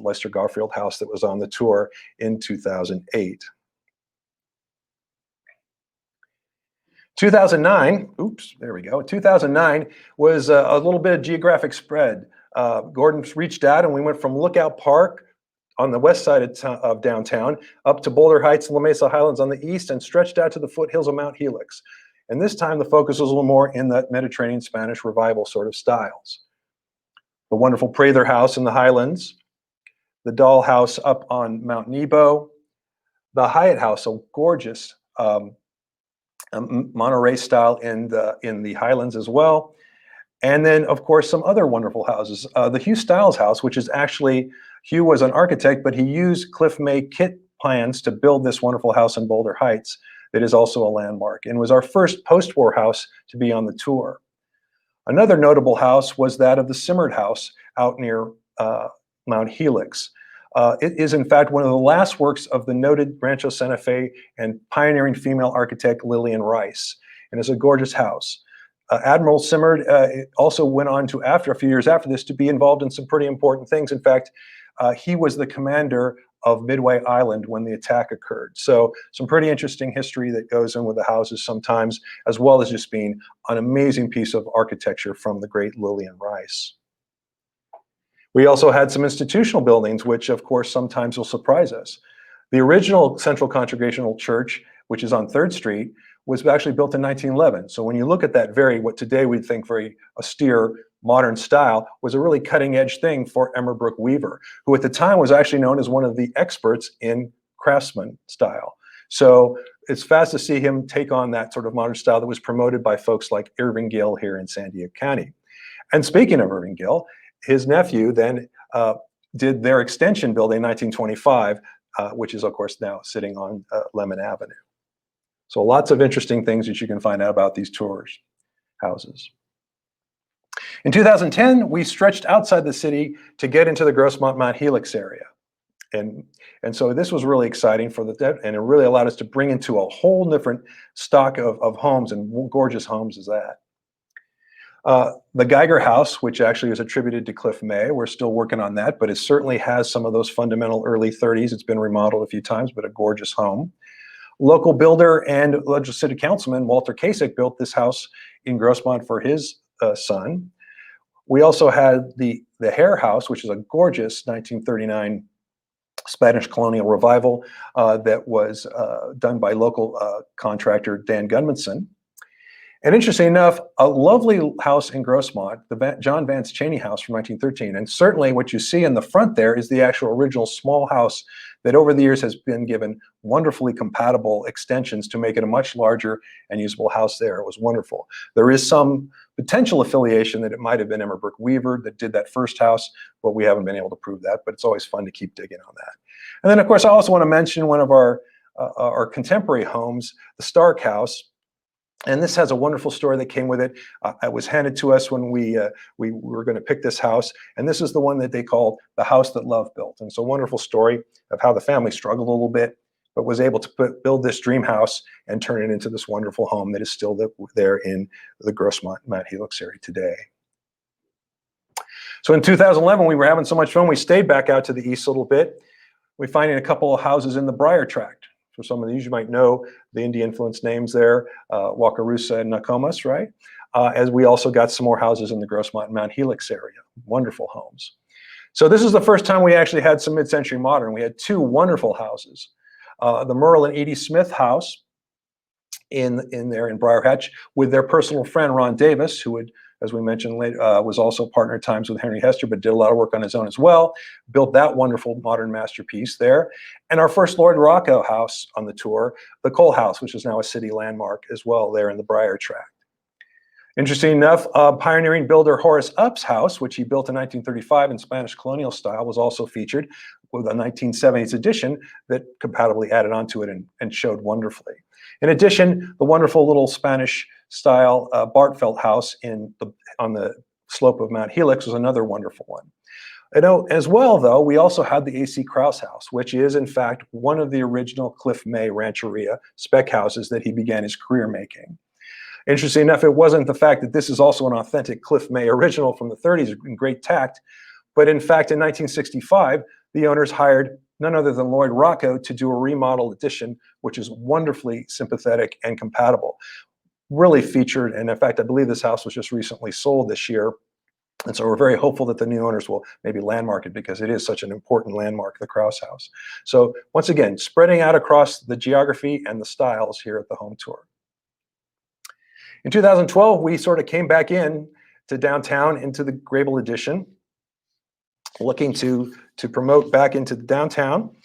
Lister Garfield house that was on the tour in 2008. 2009, oops, there we go. 2009 was a little bit of geographic spread. Gordon reached out and we went from Lookout Park on the west side of downtown up to Boulder Heights and La Mesa Highlands on the east and stretched out to the foothills of Mount Helix. And this time the focus was a little more in that Mediterranean Spanish revival sort of styles. The wonderful Prather House in the Highlands, the Doll House up on Mount Nebo, the Hyatt House, a gorgeous Monterey style in the Highlands as well. And then, of course, some other wonderful houses. The Hugh Stiles house, which is actually, Hugh was an architect, but he used Cliff May kit plans to build this wonderful house in Boulder Heights that is also a landmark and was our first post-war house to be on the tour. Another notable house was that of the Simmerd House out near Mount Helix. It is, in fact, one of the last works of the noted Rancho Santa Fe and pioneering female architect Lillian Rice, and is a gorgeous house. Admiral Simmerd also went on to, a few years after this, to be involved in some pretty important things. In fact, he was the commander of Midway Island when the attack occurred. So some pretty interesting history that goes in with the houses sometimes, as well as just being an amazing piece of architecture from the great Lillian Rice. We also had some institutional buildings, which of course sometimes will surprise us. The original Central Congregational Church, which is on 3rd Street, was actually built in 1911. So when you look at that what today we'd think very austere, modern style, was a really cutting edge thing for Emmerbrook Weaver, who at the time was actually known as one of the experts in craftsman style. So it's fast to see him take on that sort of modern style that was promoted by folks like Irving Gill here in San Diego County. And speaking of Irving Gill, his nephew then did their extension building in 1925, which is of course now sitting on Lemon Avenue. So lots of interesting things that you can find out about these tours, houses. In 2010, we stretched outside the city to get into the Grossmont Mount Helix area. And so this was really exciting for and it really allowed us to bring into a whole different stock of homes, and gorgeous homes is that. The Geiger House, which actually is attributed to Cliff May, we're still working on that, but it certainly has some of those fundamental early 30s. It's been remodeled a few times, but a gorgeous home. Local builder and legislative councilman Walter Kasich built this house in Grossmont for his son. We also had the Hare House, which is a gorgeous 1939 Spanish colonial revival that was done by local contractor Dan Gunmanson. And interesting enough, a lovely house in Grossmont, the John Vance Cheney house from 1913. And certainly what you see in the front there is the actual original small house that over the years has been given wonderfully compatible extensions to make it a much larger and usable house there. It was wonderful. There is some potential affiliation that it might have been Emmerbrook Weaver that did that first house, but we haven't been able to prove that, but it's always fun to keep digging on that. And then of course, I also want to mention one of our contemporary homes, the Stark House. And this has a wonderful story that came with it. It was handed to us when we were going to pick this house. And this is the one that they called the house that love built. And so a wonderful story of how the family struggled a little bit, but was able to build this dream house and turn it into this wonderful home that is still there in the Grossmont Mount Helix area today. So in 2011, we were having so much fun, we stayed back out to the east a little bit. We finding a couple of houses in the Briar Tract. For some of these, you might know the Indian influence names there, Wakarusa and Nokomis, right? As we also got some more houses in the Grossmont and Mount Helix area, wonderful homes. So this is the first time we actually had some mid-century modern. We had two wonderful houses. The Merle and Edie Smith house in there in Briar Hatch with their personal friend, Ron Davis, who would, as we mentioned later, was also partner at times with Henry Hester, but did a lot of work on his own as well. Built that wonderful modern masterpiece there. And our first Lloyd Rocco house on the tour, the Cole House, which is now a city landmark as well there in the Briar Tract. Interesting enough, pioneering builder Horace Upp's house, which he built in 1935 in Spanish colonial style, was also featured with a 1970s edition that compatibly added onto it and showed wonderfully. In addition, the wonderful little Spanish style Bartfeld house on the slope of Mount Helix was another wonderful one. As well, though, we also had the A.C. Krause house, which is in fact one of the original Cliff May Rancheria spec houses that he began his career making. Interesting enough, it wasn't the fact that this is also an authentic Cliff May original from the 30s in great tact, but in fact in 1965, the owners hired none other than Lloyd Rocco to do a remodel edition, which is wonderfully sympathetic and compatible. really featured. And in fact, I believe this house was just recently sold this year. And so we're very hopeful that the new owners will maybe landmark it because it is such an important landmark, the Krause House. So once again, spreading out across the geography and the styles here at the home tour. In 2012, we sort of came back in to downtown into the Grable Edition, looking to promote back into the downtown,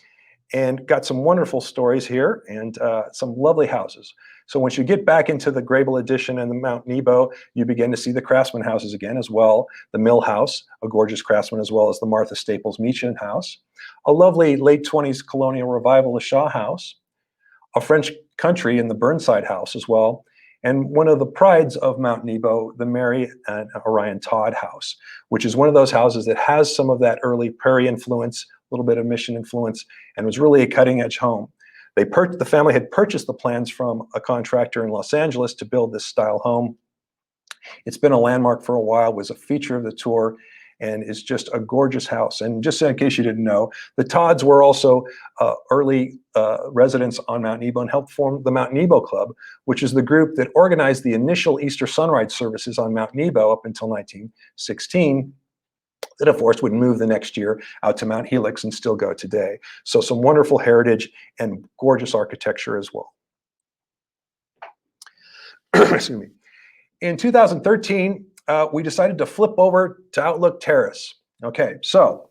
and got some wonderful stories here and some lovely houses. So once you get back into the Grable Edition and the Mount Nebo, you begin to see the craftsman houses again as well. The Mill House, a gorgeous craftsman, as well as the Martha Staples Meechan House, a lovely late 20s colonial revival, the Shaw House, a French country in the Burnside House as well, and one of the prides of Mount Nebo, the Mary and Orion Todd House, which is one of those houses that has some of that early prairie influence, a little bit of mission influence, and was really a cutting edge home. The family had purchased the plans from a contractor in Los Angeles to build this style home. It's been a landmark for a while, was a feature of the tour, and is just a gorgeous house. And just in case you didn't know, the Todds were also early residents on Mount Nebo and helped form the Mount Nebo Club, which is the group that organized the initial Easter sunrise services on Mount Nebo up until 1916. That, of course, would move the next year out to Mount Helix and still go today. So some wonderful heritage and gorgeous architecture as well. Excuse me. In 2013, we decided to flip over to Outlook Terrace. Okay, so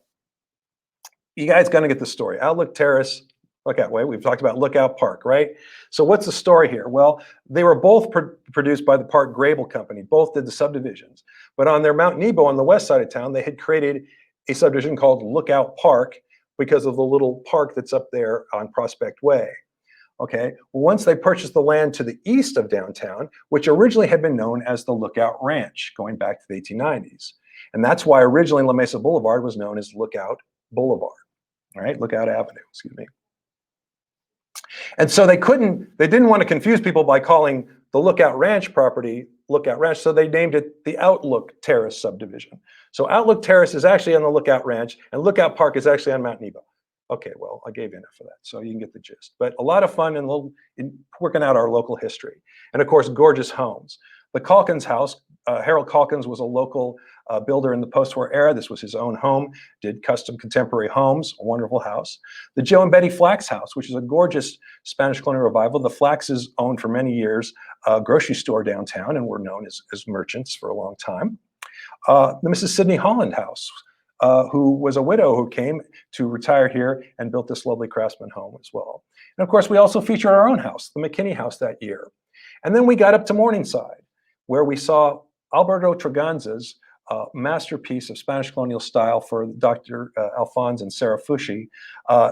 you guys gonna get the story. Outlook Terrace, Lookout Way, we've talked about Lookout Park, right? So what's the story here? Well, they were both produced by the Park Grable Company, both did the subdivisions. But on their Mount Nebo on the west side of town, they had created a subdivision called Lookout Park because of the little park that's up there on Prospect Way. Okay, once they purchased the land to the east of downtown, which originally had been known as the Lookout Ranch, going back to the 1890s. And that's why originally La Mesa Boulevard was known as Lookout Boulevard, all right, Lookout Avenue, excuse me. And so they didn't want to confuse people by calling the Lookout Ranch property Lookout Ranch, so they named it the Outlook Terrace subdivision. So Outlook Terrace is actually on the Lookout Ranch, and Lookout Park is actually on Mount Nebo. Okay, well, I gave you enough of that, so you can get the gist. But a lot of fun and working out our local history. And of course, gorgeous homes. The Calkins house, Harold Calkins was a local builder in the post-war era. This was his own home, did custom contemporary homes, a wonderful house. The Joe and Betty Flax house, which is a gorgeous Spanish colonial revival. The Flaxes owned for many years a grocery store downtown and were known as merchants for a long time. The Mrs. Sidney Holland house, who was a widow who came to retire here and built this lovely craftsman home as well. And of course, we also featured our own house, the McKinney house that year. And then we got up to Morningside, where we saw Alberto Treganza's masterpiece of Spanish colonial style for Dr. Alphonse and Sarah Fushi.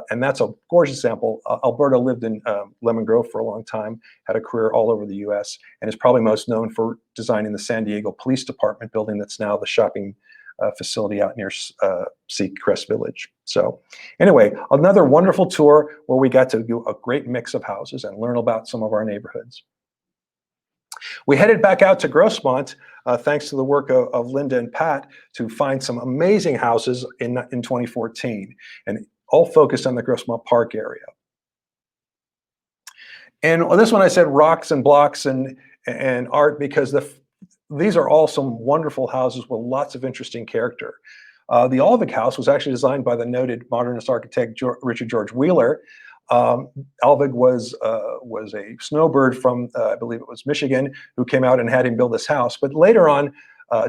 And that's a gorgeous example. Alberto lived in Lemon Grove for a long time, had a career all over the US, and is probably most known for designing the San Diego Police Department building that's now the shopping facility out near Seacrest Village. So anyway, another wonderful tour where we got to do a great mix of houses and learn about some of our neighborhoods. We headed back out to Grossmont, thanks to the work of Linda and Pat, to find some amazing houses in 2014, and all focused on the Grossmont Park area. And on this one I said rocks and blocks and art because these are all some wonderful houses with lots of interesting character. The Olvig House was actually designed by the noted modernist architect Richard George Wheeler. Olvig was a snowbird from, I believe it was Michigan, who came out and had him build this house. But later on,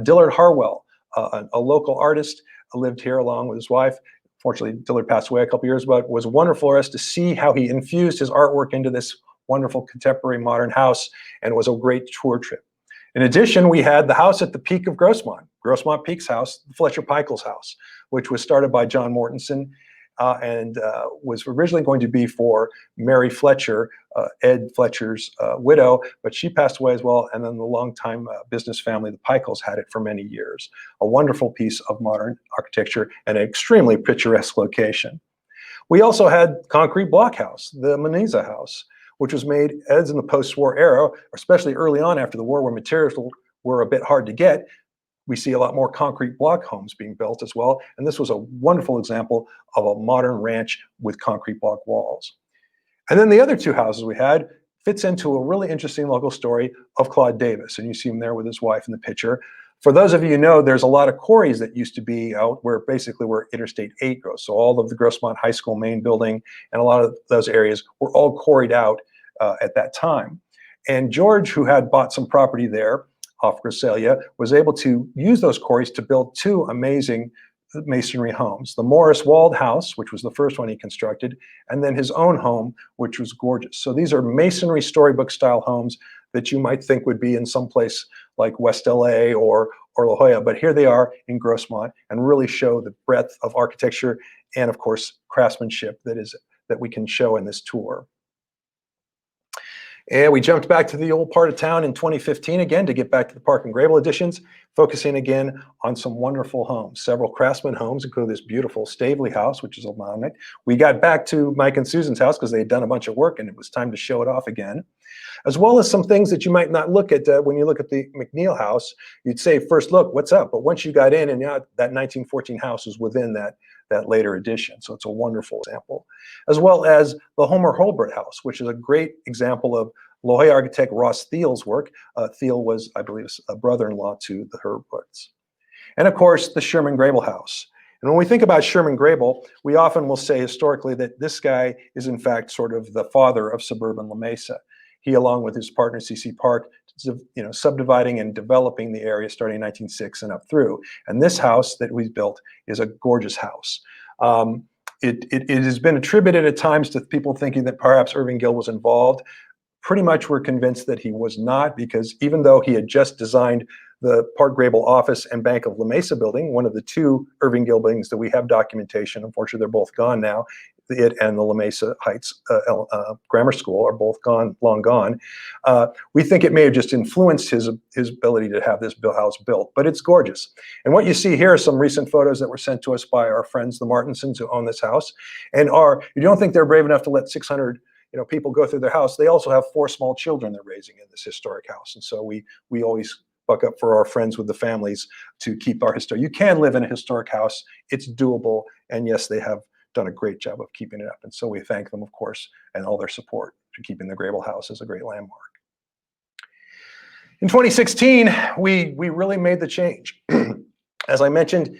Dillard Harwell, a local artist, lived here along with his wife. Fortunately, Dillard passed away a couple years ago, but it was wonderful for us to see how he infused his artwork into this wonderful contemporary modern house, and it was a great tour trip. In addition, we had the house at the peak of Grossmont, Grossmont Peak's house, Fletcher Peikel's house, which was started by John Mortensen and was originally going to be for Mary Fletcher, Ed Fletcher's widow, but she passed away as well, and then the longtime business family, the Peikels, had it for many years. A wonderful piece of modern architecture and an extremely picturesque location. We also had Concrete Block House, the Meneza House, which was made as in the post-war era, especially early on after the war where materials were a bit hard to get. We see a lot more concrete block homes being built as well. And this was a wonderful example of a modern ranch with concrete block walls. And then the other two houses we had, fits into a really interesting local story of Claude Davis. And you see him there with his wife in the picture. For those of you who know, there's a lot of quarries that used to be out where basically where Interstate 8 goes. So all of the Grossmont High School main building and a lot of those areas were all quarried out at that time. And George, who had bought some property there off Grisalia, was able to use those quarries to build two amazing masonry homes. The Morris Walled House, which was the first one he constructed, and then his own home, which was gorgeous. So these are masonry storybook style homes that you might think would be in some place like West LA or La Jolla, but here they are in Grossmont and really show the breadth of architecture and of course craftsmanship that we can show in this tour. And we jumped back to the old part of town in 2015 again to get back to the Park and Grable editions, focusing again on some wonderful homes. Several craftsman homes, including this beautiful Stavely house, which is a monument. We got back to Mike and Susan's house because they had done a bunch of work and it was time to show it off again. As well as some things that you might not look at when you look at the McNeil house. You'd say, first look, what's up? But once you got in, and that 1914 house is within that later edition. So it's a wonderful example. As well as the Homer Holbert house, which is a great example of La Jolla architect Ross Thiel's work. Thiel was, I believe, a brother-in-law to the Herberts. And of course, the Sherman Grable house. And when we think about Sherman Grable, we often will say historically that this guy is in fact sort of the father of suburban La Mesa. He, along with his partner C.C. Park, subdividing and developing the area starting in 1906 and up through. And this house that we built is a gorgeous house. It has been attributed at times to people thinking that perhaps Irving Gill was involved. Pretty much we're convinced that he was not, because even though he had just designed the Park Grable office and Bank of La Mesa building, one of the two Irving Gill buildings that we have documentation, unfortunately they're both gone now, it and the La Mesa Heights Grammar School are both gone, long gone. We think it may have just influenced his ability to have this house built, but it's gorgeous. And what you see here are some recent photos that were sent to us by our friends, the Martinsons, who own this house. And you don't think they're brave enough to let 600 people go through their house. They also have 4 small children they're raising in this historic house. And so we always buck up for our friends with the families to keep our history. You can live in a historic house. It's doable. And yes, they have done a great job of keeping it up. And so we thank them, of course, and all their support for keeping the Grable House as a great landmark. In 2016, we really made the change. As I mentioned,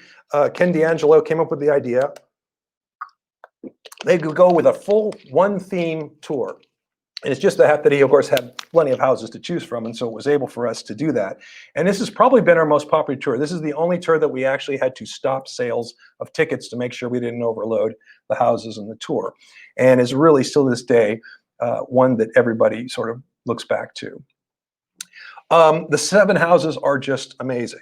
Ken D'Angelo came up with the idea. They could go with a full one-theme tour. And it's just that he, of course, had plenty of houses to choose from, and so it was able for us to do that. And this has probably been our most popular tour. This is the only tour that we actually had to stop sales of tickets to make sure we didn't overload the houses in the tour. And is really still to this day one that everybody sort of looks back to. The 7 houses are just amazing.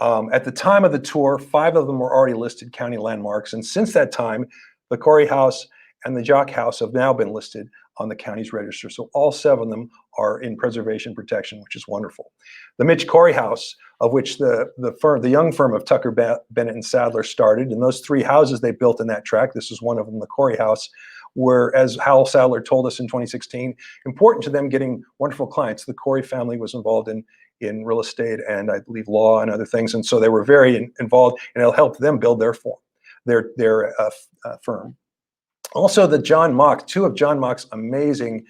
At the time of the tour, 5 of them were already listed county landmarks. And since that time, the Corey House and the Jock House have now been listed on the county's register. So all 7 of them are in preservation protection, which is wonderful. The Mitch Corey House, of which the young firm of Tucker, Bennett and Sadler started, and those 3 houses they built in that tract, this is one of them, the Corey House, were, as Hal Sadler told us in 2016, important to them getting wonderful clients. The Corey family was involved in real estate and I believe law and other things, and so they were very involved, and it'll help them build their firm. Also, the John Mock, 2 of John Mock's amazing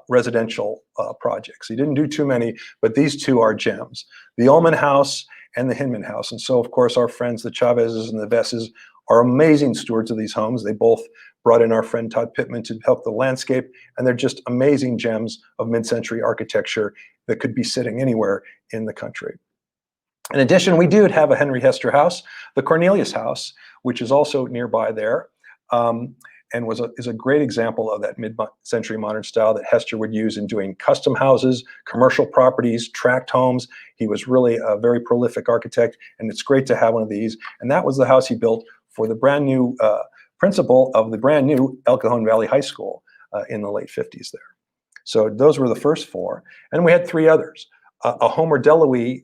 residential projects. He didn't do too many, but these 2 are gems. The Ullman House and the Hinman House. And so, of course, our friends, the Chavezes and the Vesses, are amazing stewards of these homes. They both brought in our friend Todd Pittman to help the landscape, and they're just amazing gems of mid-century architecture that could be sitting anywhere in the country. In addition, we do have a Henry Hester house, the Cornelius House, which is also nearby there. And is a great example of that mid-century modern style that Hester would use in doing custom houses, commercial properties, tract homes. He was really a very prolific architect, and it's great to have one of these. And that was the house he built for the brand new principal of the brand new El Cajon Valley High School in the late 50s there. So those were the first 4. And we had 3 others. A Homer Delowe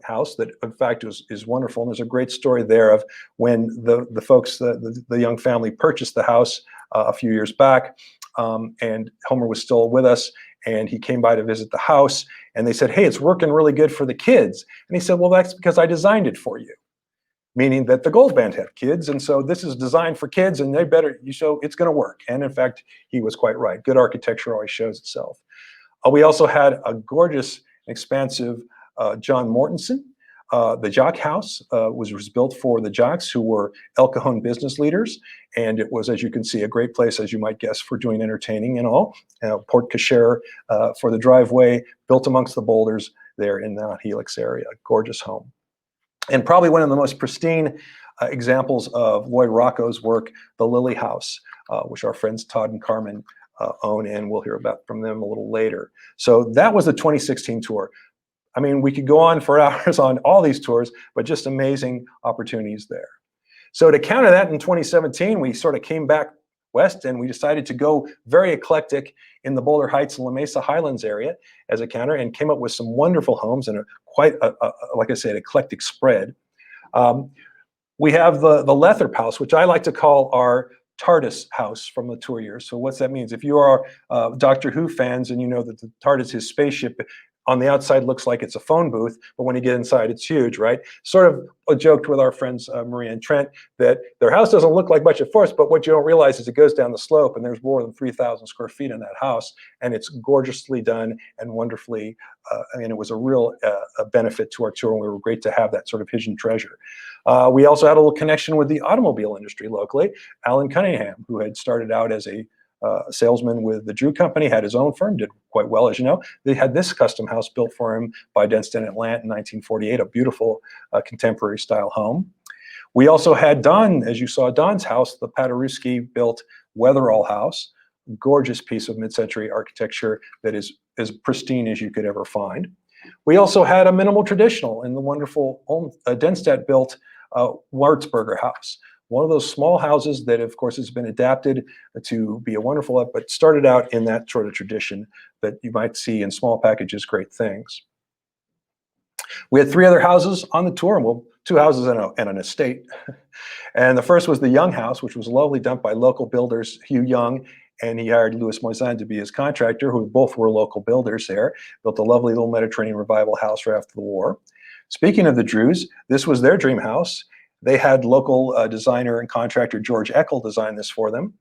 house that, in fact, is wonderful. And there's a great story there of when the folks, the young family, purchased the house a few years back, and Homer was still with us, and he came by to visit the house, and they said, "Hey, it's working really good for the kids." And he said, "Well, that's because I designed it for you," meaning that the Gold Band have kids, and so this is designed for kids, and so it's going to work. And in fact, he was quite right. Good architecture always shows itself. We also had a gorgeous, expansive John Mortensen. The Jock House was built for the jocks who were El Cajon business leaders, and it was, as you can see, a great place, as you might guess, for doing entertaining and all. Port Cachere for the driveway, built amongst the boulders there in the Mount Helix area. Gorgeous home. And probably one of the most pristine examples of Lloyd Rocco's work, the Lily House, which our friends Todd and Carmen own, and we'll hear about from them a little later. So that was the 2016 tour. I mean, we could go on for hours on all these tours, but just amazing opportunities there. So to counter that, in 2017, we sort of came back west and we decided to go very eclectic in the Boulder Heights and La Mesa Highlands area as a counter, and came up with some wonderful homes and quite like I said, eclectic spread. We have the Lethrop House, which I like to call our TARDIS house from the tour years. So what's that means? If you are Doctor Who fans and you know that the TARDIS, his spaceship, on the outside looks like it's a phone booth, but when you get inside, it's huge, right? Sort of joked with our friends Maria and Trent that their house doesn't look like much at first, but what you don't realize is it goes down the slope and there's more than 3,000 square feet in that house, and it's gorgeously done and wonderfully, I mean, it was a real a benefit to our tour, and we were great to have that sort of hidden treasure. We also had a little connection with the automobile industry locally. Alan Cunningham, who had started out as a salesman with the Drew Company, had his own firm, did quite well, as you know. They had this custom house built for him by Denston and Lant in 1948, a beautiful contemporary style home. We also had Don, as you saw, Don's house, the Paderewski built Weatherall House, gorgeous piece of mid-century architecture that is as pristine as you could ever find. We also had a minimal traditional in the wonderful Denstedt built Wartzberger House. One of those small houses that, of course, has been adapted to be a wonderful, but started out in that sort of tradition that you might see in small packages, great things. We had 3 other houses on the tour, and well, 2 houses and an estate. And the first was the Young House, which was lovely, done by local builders, Hugh Young, and he hired Louis Moisin to be his contractor, who both were local builders there. Built a lovely little Mediterranean revival house right after the war. Speaking of the Drews, this was their dream house. They had local designer and contractor George Eckel design this for them.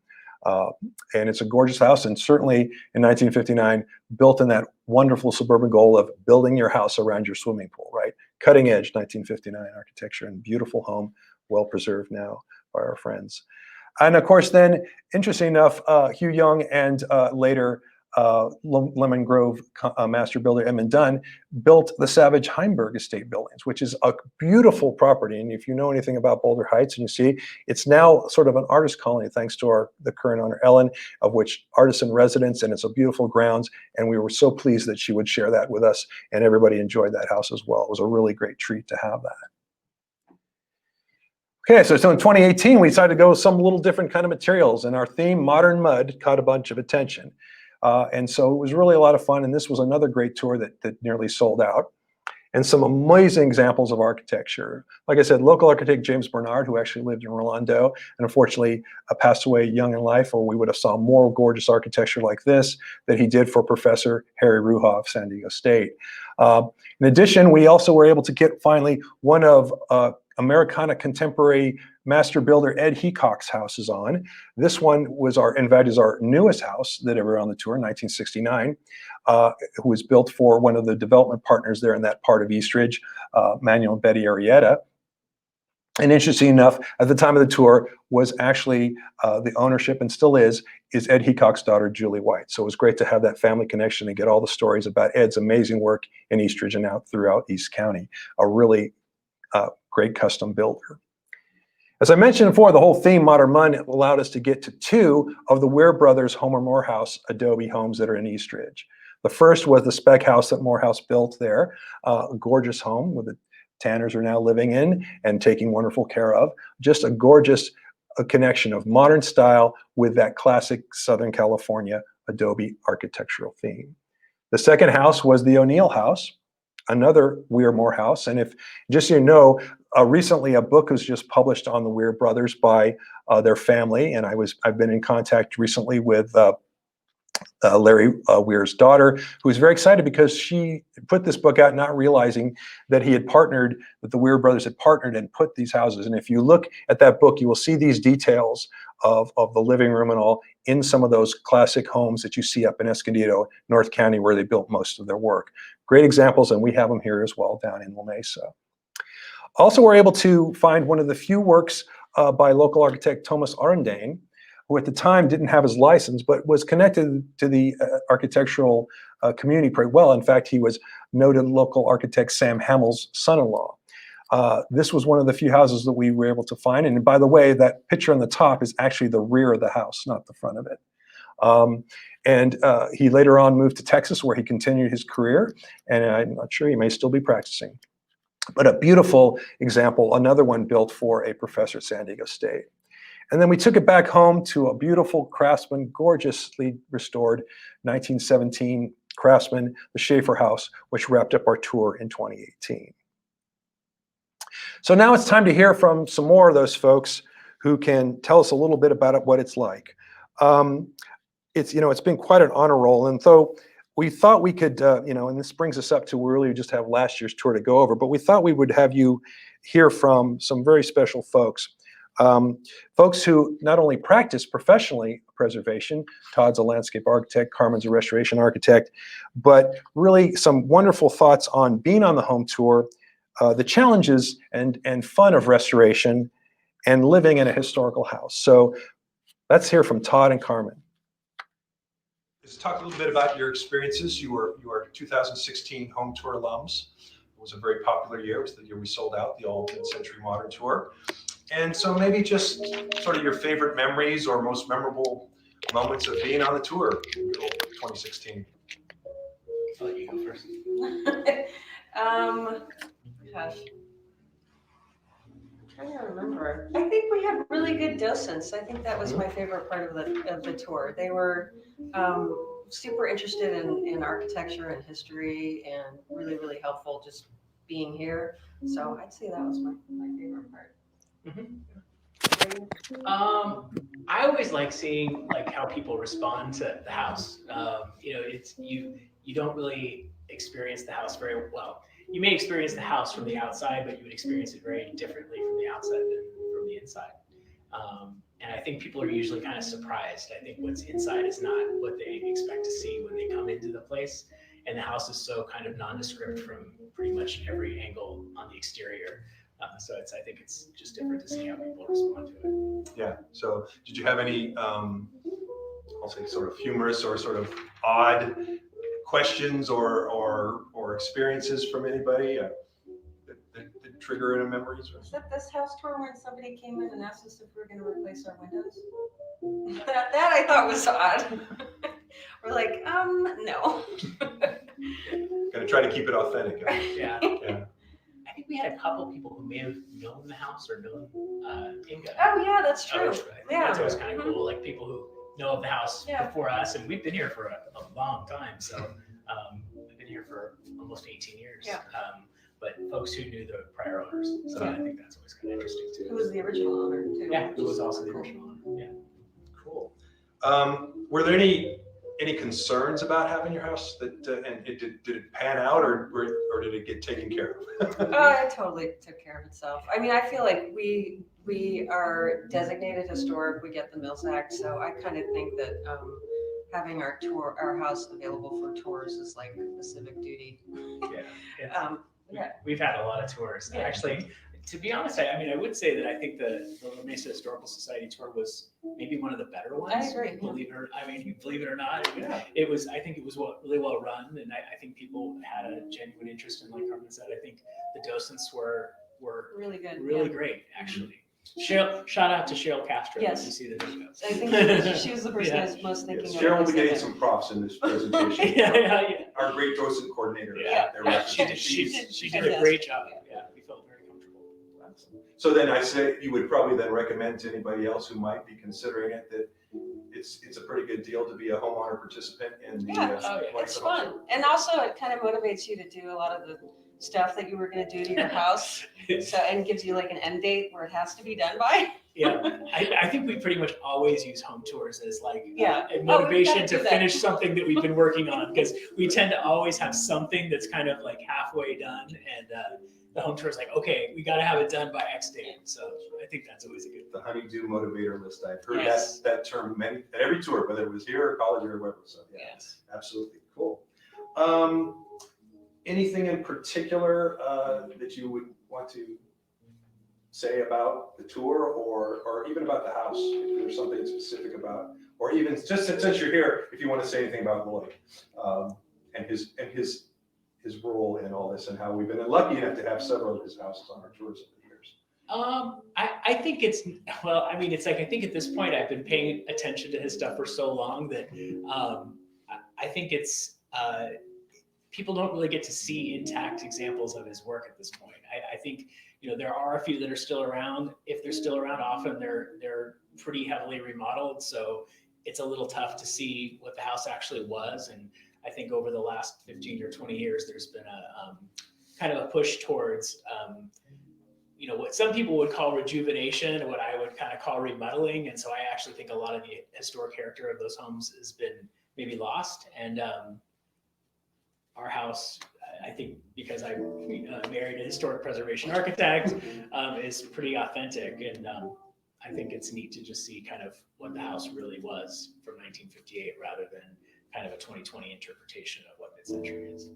And it's a gorgeous house, and certainly in 1959, built in that wonderful suburban goal of building your house around your swimming pool, right? Cutting edge 1959 architecture, and beautiful home, well preserved now by our friends. And of course then, interesting enough, Hugh Young and later Lemon Grove master builder Edmund Dunn built the Savage Heimberg estate buildings, which is a beautiful property. And if you know anything about Boulder Heights, and you see, it's now sort of an artist colony thanks to the current owner Ellen, of which artists in residence, and it's a beautiful grounds. And we were so pleased that she would share that with us, and everybody enjoyed that house as well. It was a really great treat to have that. Okay, so in 2018, we decided to go with some little different kind of materials, and our theme, Modern Mud, caught a bunch of attention. And so it was really a lot of fun, and this was another great tour that nearly sold out. And some amazing examples of architecture. Like I said, local architect James Bernard, who actually lived in Rolando, and unfortunately passed away young in life, or we would have saw more gorgeous architecture like this that he did for Professor Harry Ruha of San Diego State. In addition, we also were able to get finally one of Americana contemporary master builder Ed Heacock's houses on. This one was in fact, is our newest house that ever on the tour in 1969, who was built for one of the development partners there in that part of Eastridge, Manuel and Betty Arrieta. And interesting enough, at the time of the tour was actually the ownership, and still is Ed Heacock's daughter, Julie White. So it was great to have that family connection and get all the stories about Ed's amazing work in Eastridge and out throughout East County. A really great custom builder. As I mentioned before, the whole theme, Modern Mud, allowed us to get to 2 of the Weir Brothers Homer Morehouse adobe homes that are in Eastridge. The first was the spec house that Morehouse built there, a gorgeous home with the Tanners are now living in and taking wonderful care of. Just a gorgeous connection of modern style with that classic Southern California adobe architectural theme. The second house was the O'Neill House, another Weir Morehouse. And if, just so you know, recently a book was just published on the Weir brothers by their family, and I've been in contact recently with Larry Weir's daughter, who was very excited because she put this book out not realizing that he had partnered, that the Weir brothers had partnered and put these houses. And if you look at that book, you will see these details of the living room and all in some of those classic homes that you see up in Escondido, North County, where they built most of their work. Great examples, and we have them here as well down in La Mesa. Also, we're able to find one of the few works by local architect Thomas Arendane, who at the time didn't have his license, but was connected to the architectural community pretty well. In fact, he was noted local architect Sam Hamill's son-in-law. This was one of the few houses that we were able to find. And by the way, that picture on the top is actually the rear of the house, not the front of it. He later on moved to Texas, where he continued his career. And I'm not sure, he may still be practicing. But a beautiful example, another one built for a professor at San Diego State. And then we took it back home to a beautiful Craftsman, gorgeously restored 1917 Craftsman, the Schaefer House, which wrapped up our tour in 2018. So now it's time to hear from some more of those folks who can tell us a little bit about what it's like. It's been quite an honor roll, and so we thought we could, and this brings us up to we really just have last year's tour to go over, but we thought we would have you hear from some very special folks. Folks who not only practice professionally preservation, Todd's a landscape architect, Carmen's a restoration architect, but really some wonderful thoughts on being on the home tour, the challenges and fun of restoration, and living in a historical house. So let's hear from Todd and Carmen. Let's talk a little bit about your experiences. You are 2016 home tour alums. It was a very popular year. It was the year we sold out the all mid-century modern tour. And so maybe just sort of your favorite memories or most memorable moments of being on the tour in 2016. I'll let you go first. Gosh. I'm trying to remember. I think we had really good docents. I think that was my favorite part of the tour. They were super interested in architecture and history, and really, really helpful just being here. So I'd say that was my favorite part. I always like seeing how people respond to the house. You don't really experience the house very well. You may experience the house from the outside, but you would experience it very differently from the outside than from the inside. And I think people are usually kind of surprised. I think what's inside is not what they expect to see when they come into the place. And the house is so kind of nondescript from pretty much every angle on the exterior. So I think it's just different to see how people respond to it. Yeah. So did you have any, I'll say sort of humorous or sort of odd questions or experiences from anybody that trigger any memories? Was that this house tour when somebody came in and asked us if we were going to replace our windows? that I thought was odd. We're like, no. Gonna try to keep it authentic. Yeah. I think we had a couple people who may have known the house or known Inga. Oh yeah, that's true. That's always kind of cool. Like people who know of the house before us, and we've been here for a long time. So we've been here for almost 18 years. Yeah. But folks who knew the prior owners. So I think that's always kind of interesting too. Who was the original owner too? Yeah, who was also the original owner. Yeah. Cool. Were there any concerns about having your house that and did it pan out or did it get taken care of? It totally took care of itself. I mean, I feel like we are designated historic. We get the Mills Act, so I kind of think that having our house available for tours is like a civic duty. Yeah. We've had a lot of tours. Yeah. Actually, to be honest, I would say that I think the Mesa Historical Society tour was maybe one of the better ones. I agree. Believe it or not, it was. I think it was really well run, and I think people had a genuine interest in, like Carmen said. I think the docents were really good, really great, actually. Shout out to Cheryl Castro. Yes. You see the videos. I think she was the person I was most thinking of. Cheryl will be getting some props in this presentation. Yeah. Our great docent coordinator. She did a great job. Yeah, we felt very comfortable. So then I say you would probably then recommend to anybody else who might be considering it that it's a pretty good deal to be a homeowner participant in the it's fun, and also it kind of motivates you to do a lot of the stuff that you were going to do to your house. So, and gives you like an end date where it has to be done by. Yeah, I think we pretty much always use home tours as like Yeah. a Oh, motivation we've gotta to do that. finish something that we've been working on, because we tend to always have something that's kind of like halfway done, and the home tour is like, okay, we got to have it done by X date. So I think that's always a good. The honeydew motivator list. I've heard Yes. that term at every tour, whether it was here or college or wherever. So yeah, Yes. absolutely cool. Anything in particular that you would want to say about the tour, or even about the house, if there's something specific about, or even just since you're here, if you want to say anything about Lloyd and his role in all this, and how we've been lucky enough to have several of his houses on our tours over the years. I think it's, well, I mean, it's like, I think at this point I've been paying attention to his stuff for so long that I think it's, people don't really get to see intact examples of his work at this point. I think, you know, there are a few that are still around. If they're still around, often they're pretty heavily remodeled. So it's a little tough to see what the house actually was. And I think over the last 15 or 20 years, there's been a kind of a push towards, you know, what some people would call rejuvenation, and what I would kind of call remodeling. And so I actually think a lot of the historic character of those homes has been maybe lost. And our house, I think, because I married a historic preservation architect, is pretty authentic. And I think it's neat to just see kind of what the house really was from 1958, rather than kind of a 2020 interpretation of what mid-century is.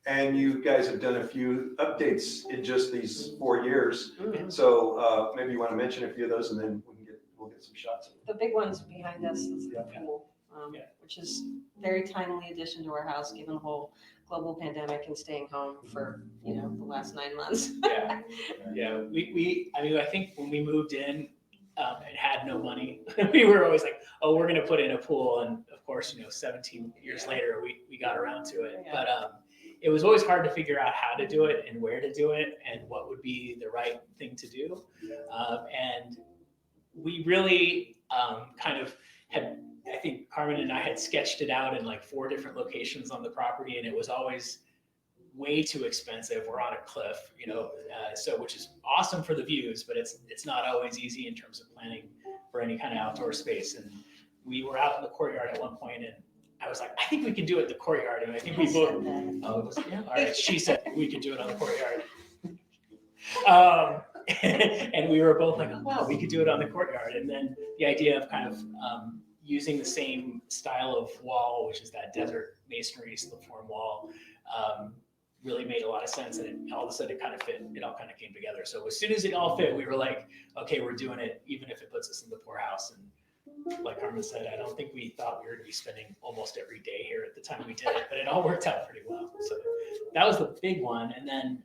And you guys have done a few updates in just these 4 years. So maybe you want to mention a few of those, and then we'll get some shots of them. The big ones behind us is the pool, Yeah. which is very timely addition to our house, given the whole global pandemic and staying home for, you know, the last 9 months. Yeah, yeah. I mean, I think when we moved in and had no money, we were always like, oh, we're going to put in a pool. And of course, you know, 17 years later, we got around to it. Yeah. But it was always hard to figure out how to do it and where to do it and what would be the right thing to do. And we really kind of had, I think Carmen and I had sketched it out in like 4 different locations on the property, and it was always way too expensive. We're on a cliff, you know, so which is awesome for the views, but it's not always easy in terms of planning for any kind of outdoor space. And we were out in the courtyard at one point, and I was like, I think we can do it in the courtyard. And I think we both, yeah, all right. She said we could do it on the courtyard. And we were both like, oh, wow, we could do it on the courtyard. And then the idea of kind of using the same style of wall, which is that desert masonry slip-form wall, really made a lot of sense. And all of a sudden it kind of fit, it all kind of came together. So as soon as it all fit, we were like, okay, we're doing it, even if it puts us in the poorhouse. And like Carmen said, I don't think we thought we were gonna be spending almost every day here at the time we did it, but it all worked out pretty well. So that was the big one. And then,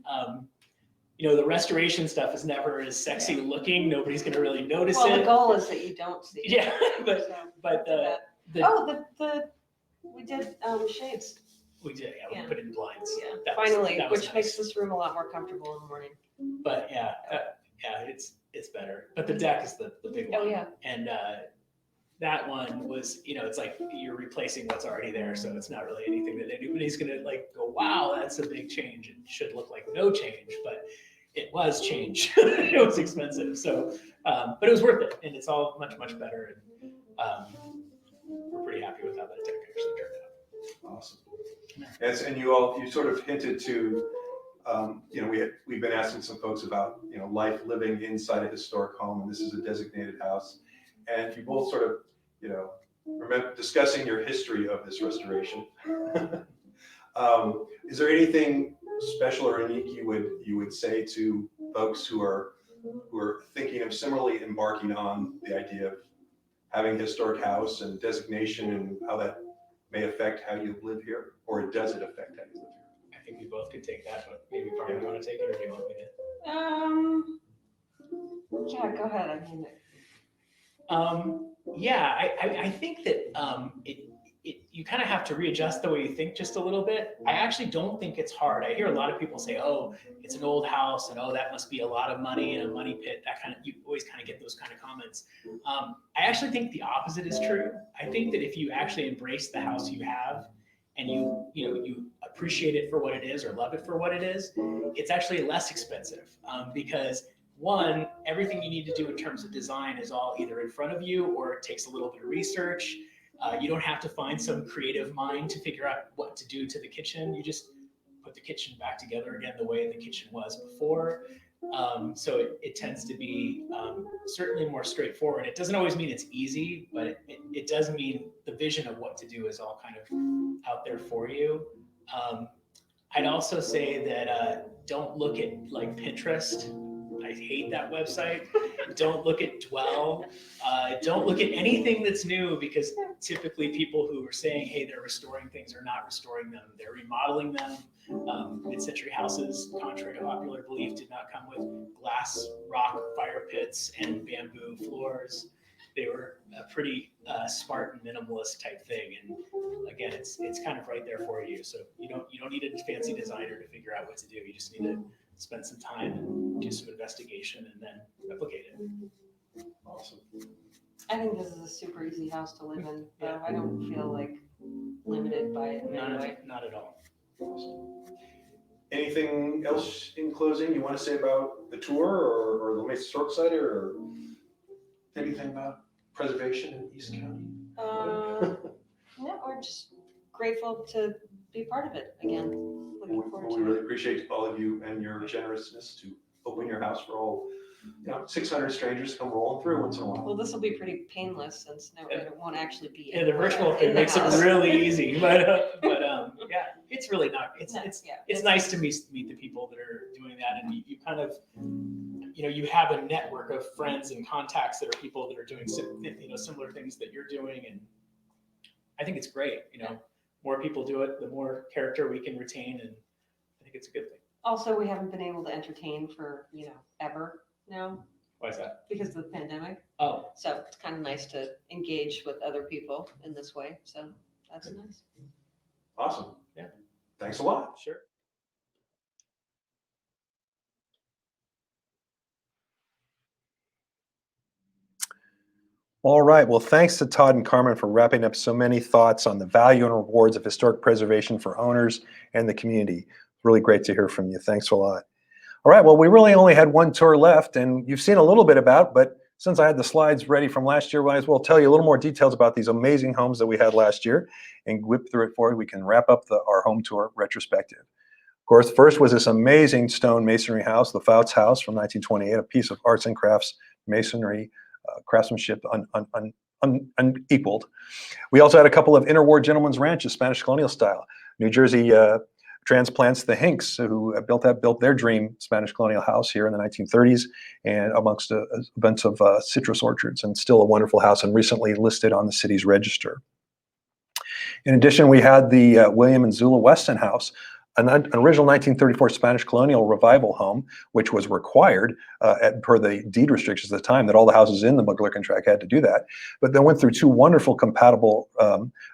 you know, the restoration stuff is never as sexy looking. Nobody's gonna really notice it. Well, the goal is that you don't see it. Yeah, So, but we did shades. we did, yeah, Yeah. we put in blinds. Yeah, That was- finally, that was which nice. makes this room a lot more comfortable in the morning. But yeah, it's better. But the deck is the big one. Oh, yeah. And that one was, you know, it's like you're replacing what's already there, so it's not really anything that anybody's gonna like go, wow, that's a big change. It should look like no change, but it was change. It was expensive, so but it was worth it, and it's all much better. And we're pretty happy with how that deck actually turned out. Awesome. Yes, and you sort of hinted to, you know, we've been asking some folks about, you know, life living inside a historic home, and this is a designated house. And you both sort of, you know, remember discussing your history of this restoration. Is there anything special or unique you would say to folks who are thinking of similarly embarking on the idea of having a historic house and designation, and how that may affect how you live here, or does it affect how you live here? I think we both could take that, but maybe Carmen, you want to take it, or do you want me to? Yeah, go ahead. I mean, Yeah, I think that you kind of have to readjust the way you think just a little bit. I actually don't think it's hard. I hear a lot of people say, oh, it's an old house, and oh, that must be a lot of money and a money pit. That kind of, you always kind of get those kind of comments. I actually think the opposite is true. I think that if you actually embrace the house you have and you appreciate it for what it is or love it for what it is, it's actually less expensive because one, everything you need to do in terms of design is all either in front of you or it takes a little bit of research. You don't have to find some creative mind to figure out what to do to the kitchen. You just put the kitchen back together again the way the kitchen was before. So it tends to be certainly more straightforward. It doesn't always mean it's easy, but it does mean the vision of what to do is all kind of out there for you. I'd also say that don't look at like Pinterest. I hate that website. Don't look at Dwell. Don't look at anything that's new because typically people who are saying, hey, they're restoring things are not restoring them. They're remodeling them. Mid-century houses, contrary to popular belief, did not come with glass, rock, fire pits, and bamboo floors. They were a pretty Spartan minimalist type thing. And again, it's kind of right there for you. So you don't need a fancy designer to figure out what to do. You just need to spend some time and do some investigation and then replicate it. Awesome. I think this is a super easy house to live in. I don't feel like limited by it in any way. Not at all. Awesome. Anything else in closing you want to say about the tour or the Mesa Historical Society or anything about preservation in East County? No, we're just grateful to be part of it again. Looking forward We to really it. appreciate all of you and your generousness to open your house for all 600 strangers to come rolling through once in a while. Well, this will be pretty painless since it won't actually be. Yeah, the virtual in thing the makes house. it really easy, but yeah, it's really not. It's Yeah. nice to meet the people that are doing that, and you kind of you have a network of friends and contacts that are people that are doing similar things that you're doing, and I think it's great. More people do it, the more character we can retain, and I think it's a good thing. Also, we haven't been able to entertain for ever now Why is that? because of the pandemic. Oh, So it's kind of nice to engage with other people in this way. So that's nice. Awesome. Yeah. Thanks a lot. sure. All right. Well, thanks to Todd and Carmen for wrapping up so many thoughts on the value and rewards of historic preservation for owners and the community. Really great to hear from you. Thanks a lot. All right. Well, we really only had one tour left, and you've seen a little bit about, but since I had the slides ready from last year, I might as well tell you a little more details about these amazing homes that we had last year and whip through it for you. We can wrap up our home tour retrospective. Of course, first was this amazing stone masonry house, the Fouts House from 1928, a piece of arts and crafts masonry craftsmanship unequaled. We also had a couple of interwar gentlemen's ranches, Spanish colonial style. New Jersey transplants, the Hinks, who built their dream Spanish colonial house here in the 1930s, and amongst a bunch of citrus orchards, and still a wonderful house and recently listed on the city's register. In addition, we had the William and Zula Weston House, an original 1934 Spanish colonial revival home, which was required per the deed restrictions at the time that all the houses in the McGlurkin tract had to do that, but then went through two wonderful compatible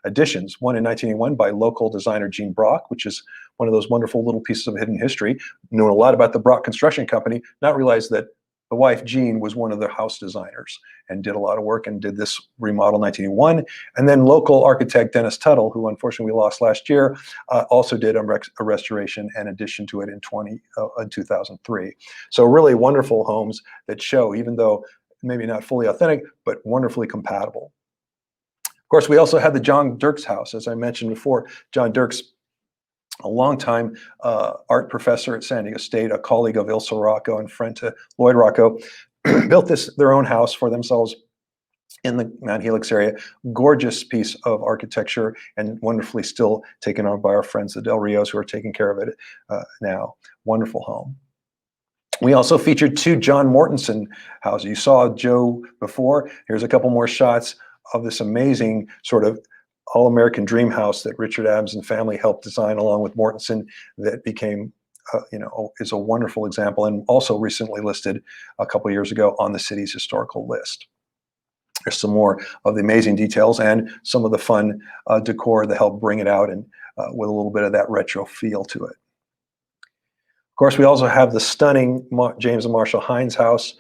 additions, one in 1981 by local designer Gene Brock, which is one of those wonderful little pieces of hidden history, knowing a lot about the Brock Construction Company, not realize that the wife, Jean, was one of the house designers and did a lot of work and did this remodel in 1981. And then local architect Dennis Tuttle, who unfortunately we lost last year, also did a restoration and addition to it in 2003. So really wonderful homes that show, even though maybe not fully authentic, but wonderfully compatible. Of course, we also had the John Dirks house, as I mentioned before. John Dirks, a longtime art professor at San Diego State, a colleague of Ilsa Rocco and friend to Lloyd Rocco, built their own house for themselves in the Mount Helix area. Gorgeous piece of architecture and wonderfully still taken on by our friends, the Del Rios, who are taking care of it now. Wonderful home. We also featured two John Mortensen houses. You saw Joe before. Here's a couple more shots of this amazing sort of all-American dream house that Richard Adams and family helped design along with Mortensen, that became, is a wonderful example and also recently listed a couple of years ago on the city's historical list. There's some more of the amazing details and some of the fun decor that helped bring it out and with a little bit of that retro feel to it. Of course, we also have the stunning James and Marshall Hines house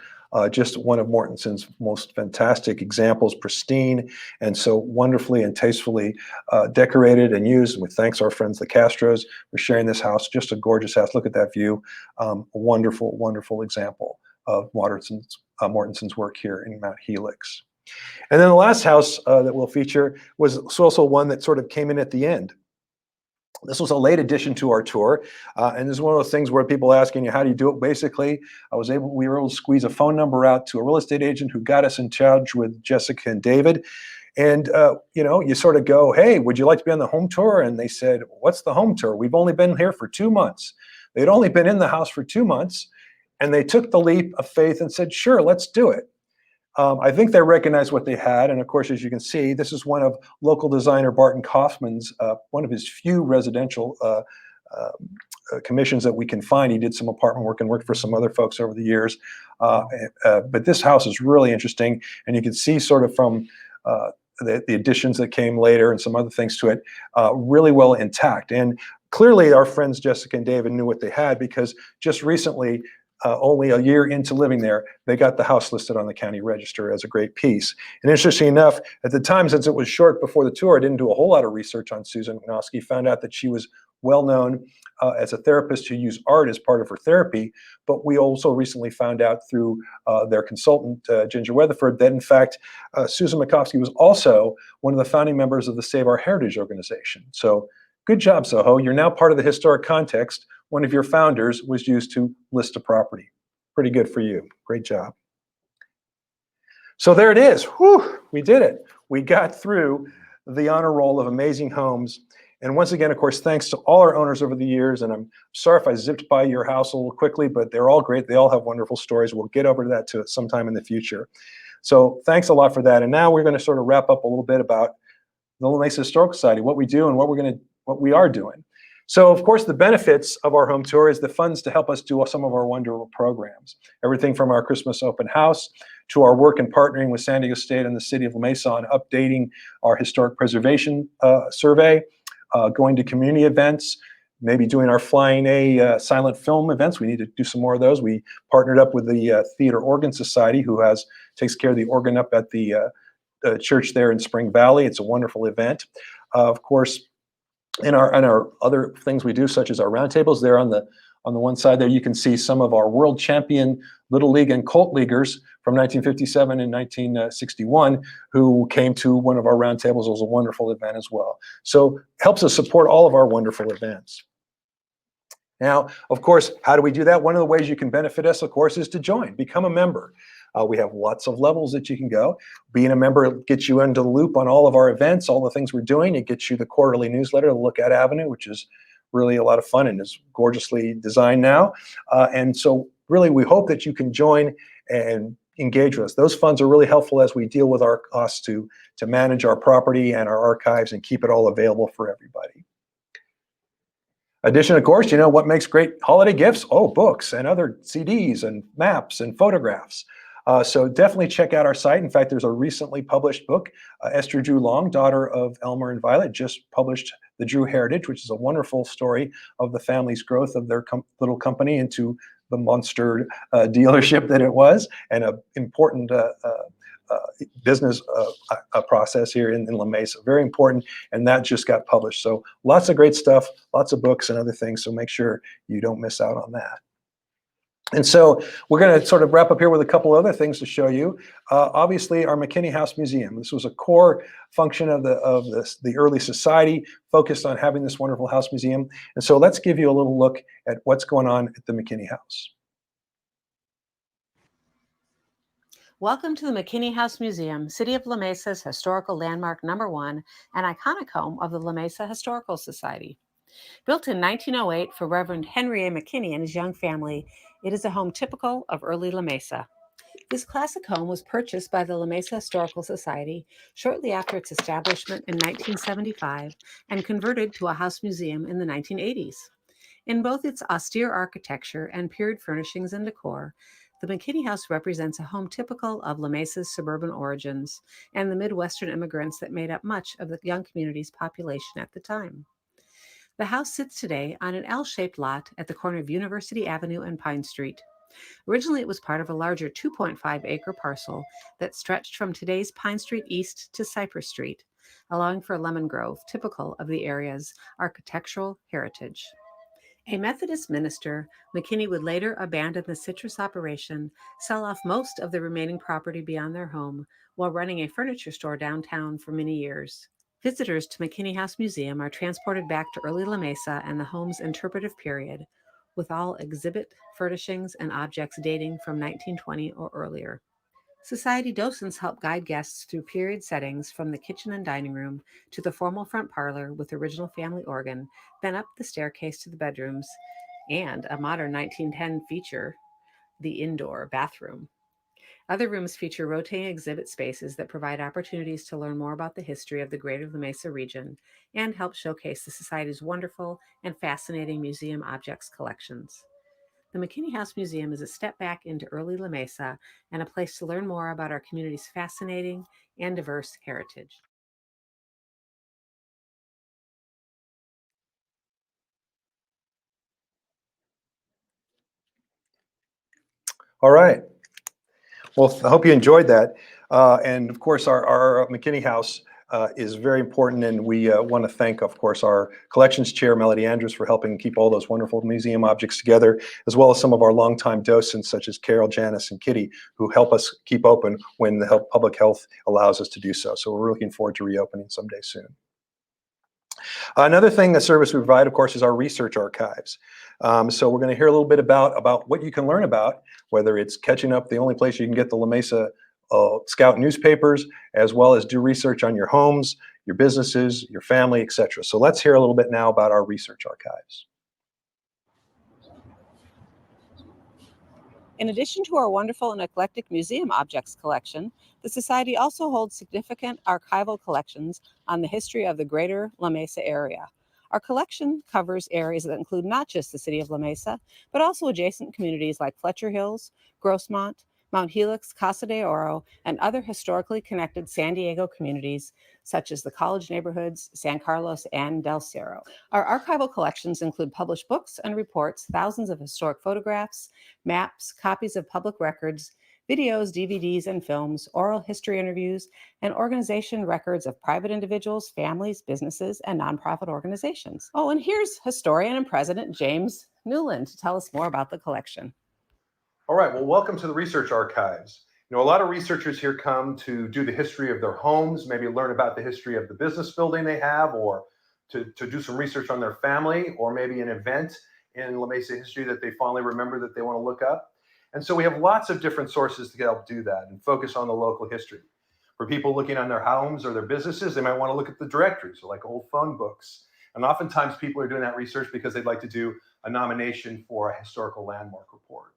Just one of Mortenson's most fantastic examples, pristine and so wonderfully and tastefully decorated and used. And we thanks our friends, the Castros, for sharing this house. Just a gorgeous house. Look at that view. A wonderful, wonderful example of Mortenson's work here in Mount Helix. And then the last house that we'll feature was also one that sort of came in at the end. This was a late addition to our tour, and this is one of those things where people asking you, how do you do it? Basically, we were able to squeeze a phone number out to a real estate agent who got us in touch with Jessica and David. And you sort of go, hey, would you like to be on the home tour? And they said, what's the home tour? We've only been here for 2 months. They'd only been in the house for 2 months, and they took the leap of faith and said, sure, let's do it. I think they recognized what they had, and of course, as you can see, this is one of local designer Barton Kaufman's, one of his few residential commissions that we can find. He did some apartment work and worked for some other folks over the years, but this house is really interesting, and you can see sort of from the additions that came later and some other things to it, really well intact. And clearly, our friends Jessica and David knew what they had, because just recently, only a year into living there, they got the house listed on the county register as a great piece. And interesting enough, at the time, since it was short before the tour, I didn't do a whole lot of research on Susan Gnoski. Found out that she was well known as a therapist who used art as part of her therapy. But we also recently found out through their consultant, Ginger Weatherford, that in fact, Susan Makovsky was also one of the founding members of the Save Our Heritage organization. So good job, Soho. You're now part of the historic context. One of your founders was used to list a property. Pretty good for you. Great job. So there it is. Whew, we did it. We got through the honor roll of amazing homes. And once again, of course, thanks to all our owners over the years. And I'm sorry if I zipped by your house a little quickly, but they're all great. They all have wonderful stories. We'll get over to that too sometime in the future. So thanks a lot for that. And now we're going to sort of wrap up a little bit about the La Mesa Historical Society, what we do and what we are doing. So, of course, the benefits of our home tour is the funds to help us do some of our wonderful programs. Everything from our Christmas open house to our work in partnering with San Diego State and the City of La Mesa on updating our historic preservation survey, going to community events, maybe doing our Flying A silent film events. We need to do some more of those. We partnered up with the Theater Organ Society, who takes care of the organ up at the church there in Spring Valley. It's a wonderful event. Of course, in our other things we do, such as our roundtables, there on the one side there, you can see some of our world champion Little League and Colt Leaguers from 1957 and 1961 who came to one of our roundtables. It was a wonderful event as well. So helps us support all of our wonderful events. Now, of course, how do we do that? One of the ways you can benefit us, of course, is to join, become a member. We have lots of levels that you can go. Being a member gets you into the loop on all of our events, all the things we're doing. It gets you the quarterly newsletter, the Look At Avenue, which is really a lot of fun and is gorgeously designed now. And so really, we hope that you can join and engage with us. Those funds are really helpful as we deal with our costs to manage our property and our archives and keep it all available for everybody. Addition, of course, what makes great holiday gifts? Oh, books and other CDs and maps and photographs. So definitely check out our site. In fact, there's a recently published book. Esther Drew Long, daughter of Elmer and Violet, just published The Drew Heritage, which is a wonderful story of the family's growth of their little company into the monster dealership that it was, and an important business process here in La Mesa. Very important, and that just got published. So lots of great stuff, lots of books and other things, so make sure you don't miss out on that. And so we're going to sort of wrap up here with a couple other things to show you. Obviously, our McKinney House Museum. This was a core function of the early society, focused on having this wonderful house museum. And so let's give you a little look at what's going on at the McKinney House. Welcome to the McKinney House Museum, City of La Mesa's historical landmark #1 and iconic home of the La Mesa Historical Society. Built in 1908 for Reverend Henry A. McKinney and his young family, it is a home typical of early La Mesa. This classic home was purchased by the La Mesa Historical Society shortly after its establishment in 1975 and converted to a house museum in the 1980s. In both its austere architecture and period furnishings and decor, the McKinney House represents a home typical of La Mesa's suburban origins and the Midwestern immigrants that made up much of the young community's population at the time. The house sits today on an L-shaped lot at the corner of University Avenue and Pine Street. Originally, it was part of a larger 2.5-acre parcel that stretched from today's Pine Street East to Cypress Street, allowing for a lemon grove typical of the area's architectural heritage. A Methodist minister, McKinney would later abandon the citrus operation, sell off most of the remaining property beyond their home, while running a furniture store downtown for many years. Visitors to McKinney House Museum are transported back to early La Mesa and the home's interpretive period, with all exhibit furnishings and objects dating from 1920 or earlier. Society docents help guide guests through period settings from the kitchen and dining room to the formal front parlor with original family organ, then up the staircase to the bedrooms, and a modern 1910 feature, the indoor bathroom. Other rooms feature rotating exhibit spaces that provide opportunities to learn more about the history of the greater La Mesa region and help showcase the Society's wonderful and fascinating museum objects collections. The McKinney House Museum is a step back into early La Mesa and a place to learn more about our community's fascinating and diverse heritage. All right. Well, I hope you enjoyed that. And of course, our McKinney House is very important, and we want to thank, of course, our collections chair, Melody Andrews, for helping keep all those wonderful museum objects together, as well as some of our longtime docents, such as Carol, Janice, and Kitty, who help us keep open when the public health allows us to do so. So we're looking forward to reopening someday soon. Another thing, a service we provide, of course, is our research archives. So we're going to hear a little bit about what you can learn about, whether it's catching up, the only place you can get the La Mesa Scout newspapers, as well as do research on your homes, your businesses, your family, etc. So let's hear a little bit now about our research archives. In addition to our wonderful and eclectic museum objects collection, the Society also holds significant archival collections on the history of the greater La Mesa area. Our collection covers areas that include not just the city of La Mesa, but also adjacent communities like Fletcher Hills, Grossmont, Mount Helix, Casa de Oro, and other historically connected San Diego communities, such as the college neighborhoods, San Carlos, and Del Cerro. Our archival collections include published books and reports, thousands of historic photographs, maps, copies of public records, videos, DVDs, and films, oral history interviews, and organization records of private individuals, families, businesses, and nonprofit organizations. Oh, and here's historian and president James Newland to tell us more about the collection. All right, well, welcome to the Research Archives. You know, a lot of researchers here come to do the history of their homes, maybe learn about the history of the business building they have, or to do some research on their family, or maybe an event in La Mesa history that they fondly remember that they want to look up. And so we have lots of different sources to help do that and focus on the local history. For people looking on their homes or their businesses, they might want to look at the directories, or like old phone books. And oftentimes people are doing that research because they'd like to do a nomination for a historical landmark report.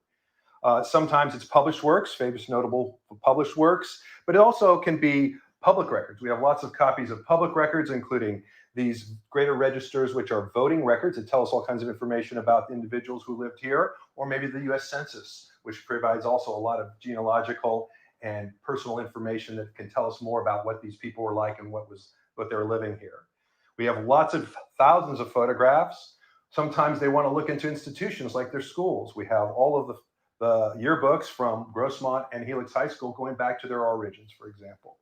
Sometimes it's published works, famous notable published works, but it also can be public records. We have lots of copies of public records, including these greater registers, which are voting records that tell us all kinds of information about the individuals who lived here, or maybe the US Census, which provides also a lot of genealogical and personal information that can tell us more about what these people were like and what they were living here. We have lots of thousands of photographs. Sometimes they want to look into institutions like their schools. We have all of the yearbooks from Grossmont and Helix High School going back to their origins, for example.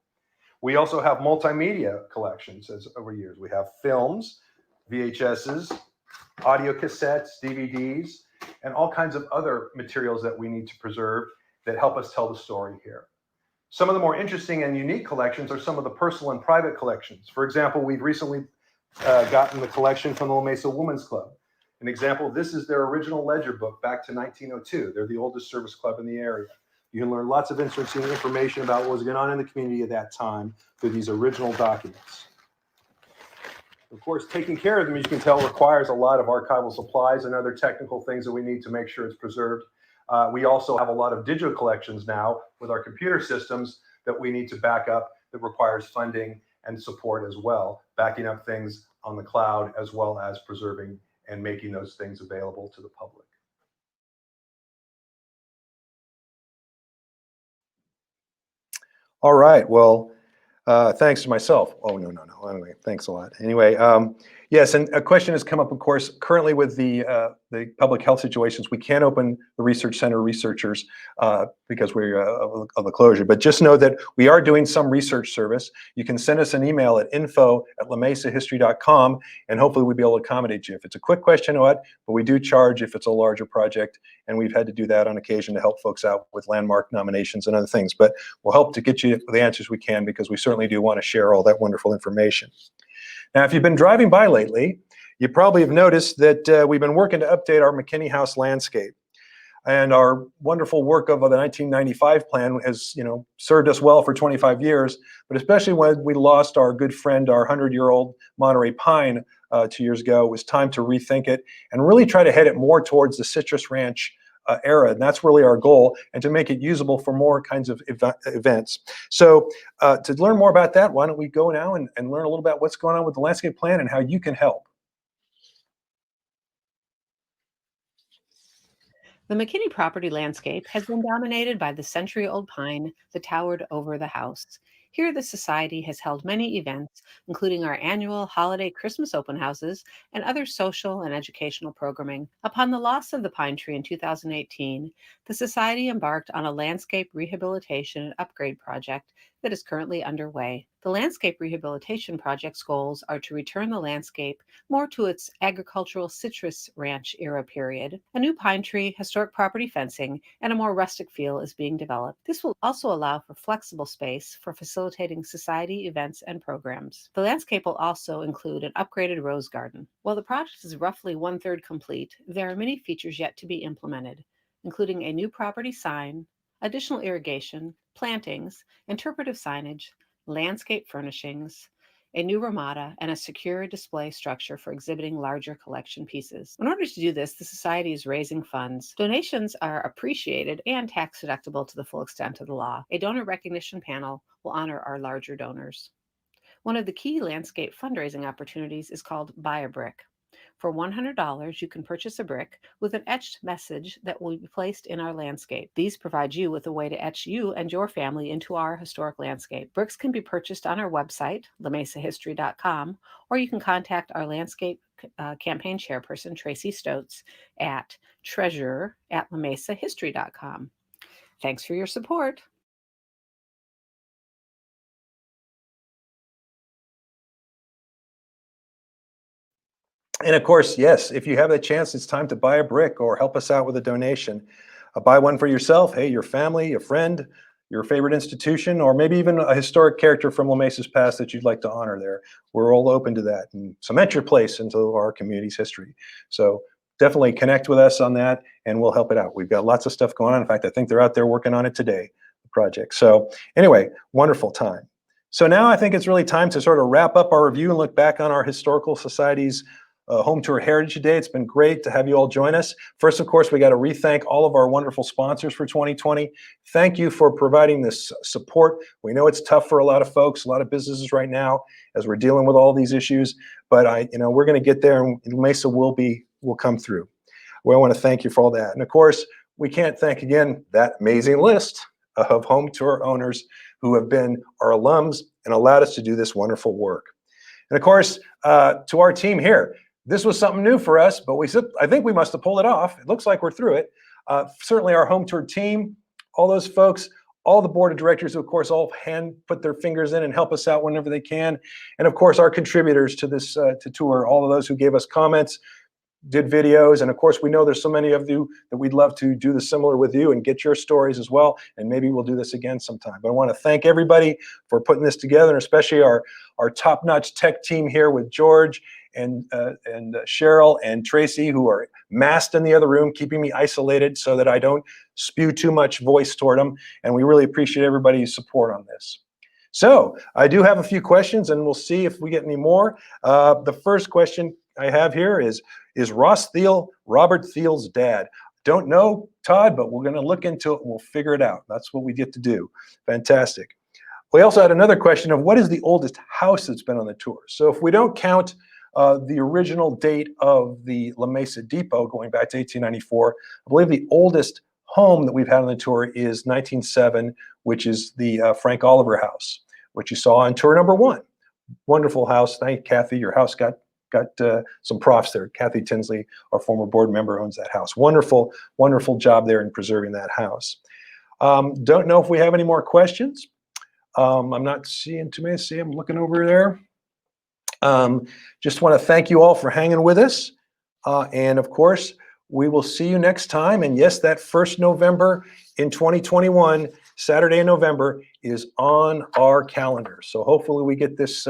We also have multimedia collections over years. We have films, VHSs, audio cassettes, DVDs, and all kinds of other materials that we need to preserve that help us tell the story here. Some of the more interesting and unique collections are some of the personal and private collections. For example, we've recently gotten the collection from the La Mesa Women's Club. An example, this is their original ledger book back to 1902. They're the oldest service club in the area. You can learn lots of interesting information about what was going on in the community at that time through these original documents. Of course, taking care of them, as you can tell, requires a lot of archival supplies and other technical things that we need to make sure it's preserved. We also have a lot of digital collections now with our computer systems that we need to back up that requires funding and support as well, backing up things on the cloud as well as preserving and making those things available to the public. All right, well, thanks to myself. Oh, no. Anyway, thanks a lot. Anyway, Yes, and a question has come up, of course, currently with the public health situations, we can't open the research center researchers because we're of the closure. But just know that we are doing some research service. You can send us an email at info@lamesahistory.com, and hopefully we'll be able to accommodate you. If it's a quick question, but we do charge if it's a larger project, and we've had to do that on occasion to help folks out with landmark nominations and other things. But we'll help to get you the answers we can, because we certainly do want to share all that wonderful information. Now, if you've been driving by lately, you probably have noticed that we've been working to update our McKinney House landscape. And our wonderful work of the 1995 plan has, served us well for 25 years, but especially when we lost our good friend, our 100-year-old Monterey pine 2 years ago, it was time to rethink it and really try to head it more towards the Citrus Ranch era, and that's really our goal, and to make it usable for more kinds of events. So to learn more about that, why don't we go now and learn a little about what's going on with the landscape plan and how you can help. The McKinney property landscape has been dominated by the century-old pine that towered over the house. Here, the Society has held many events, including our annual holiday Christmas open houses and other social and educational programming. Upon the loss of the pine tree in 2018, the Society embarked on a landscape rehabilitation and upgrade project that is currently underway. The landscape rehabilitation project's goals are to return the landscape more to its agricultural citrus ranch era period. A new pine tree, historic property fencing, and a more rustic feel is being developed. This will also allow for flexible space for facilitating society events and programs. The landscape will also include an upgraded rose garden. While the project is roughly 1/3 complete, there are many features yet to be implemented, including a new property sign, additional irrigation, plantings, interpretive signage, landscape furnishings, a new ramada, and a secure display structure for exhibiting larger collection pieces. In order to do this, the Society is raising funds. Donations are appreciated and tax deductible to the full extent of the law. A donor recognition panel will honor our larger donors. One of the key landscape fundraising opportunities is called Buy a Brick. For $100, you can purchase a brick with an etched message that will be placed in our landscape. These provide you with a way to etch you and your family into our historic landscape. Bricks can be purchased on our website, lamesahistory.com, or you can contact our landscape campaign chairperson, Tracy Stotes, at treasurer@lamesahistory.com. Thanks for your support. And of course, yes, if you have a chance, it's time to buy a brick or help us out with a donation. Buy one for yourself, hey, your family, a friend, your favorite institution, or maybe even a historic character from La Mesa's past that you'd like to honor there. We're all open to that and cement your place into our community's history. So definitely connect with us on that and we'll help it out. We've got lots of stuff going on. In fact, I think they're out there working on it today, the project. So anyway, wonderful time. So now I think it's really time to sort of wrap up our review and look back on our Historical Society's Home Tour Heritage Day. It's been great to have you all join us. First, of course, we got to re-thank all of our wonderful sponsors for 2020. Thank you for providing this support. We know it's tough for a lot of folks, a lot of businesses right now as we're dealing with all these issues, but we're going to get there and Mesa will come through. We want to thank you for all that. And of course, we can't thank again that amazing list of home tour owners who have been our alums and allowed us to do this wonderful work. And of course, to our team here, this was something new for us, but I think we must have pulled it off. It looks like we're through it. Certainly our home tour team, all those folks, all the board of directors, of course, all put their fingers in and help us out whenever they can. And of course, our contributors to this to tour, all of those who gave us comments, did videos, and of course we know there's so many of you that we'd love to do the similar with you and get your stories as well, and maybe we'll do this again sometime. But I want to thank everybody for putting this together, and especially our top-notch tech team here with George and Cheryl and Tracy, who are masked in the other room, keeping me isolated so that I don't spew too much voice toward them, and we really appreciate everybody's support on this. So I do have a few questions, and we'll see if we get any more. The first question I have here is Ross Thiel Robert Thiel's dad? Don't know, Todd, but we're going to look into it and we'll figure it out. That's what we get to do. Fantastic. We also had another question of what is the oldest house that's been on the tour? So if we don't count the original date of the La Mesa Depot going back to 1894, I believe the oldest home that we've had on the tour is 1907, which is the Frank Oliver house, which you saw on tour number 1. Wonderful house. Thank you, Kathy. Your house got got some profs there. Kathy Tinsley, our former board member, owns that house. Wonderful, wonderful job there in preserving that house. Don't know if we have any more questions. I'm not seeing too many. See, I'm looking over there. Just want to thank you all for hanging with us. And of course, we will see you next time. And yes, that 1st November in 2021, Saturday in November, is on our calendar. So hopefully we get this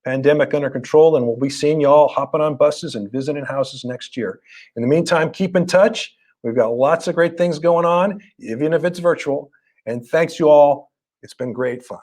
pandemic under control, and we'll be seeing you all hopping on buses and visiting houses next year. In the meantime, keep in touch. We've got lots of great things going on, even if it's virtual. And thanks you all. It's been great fun.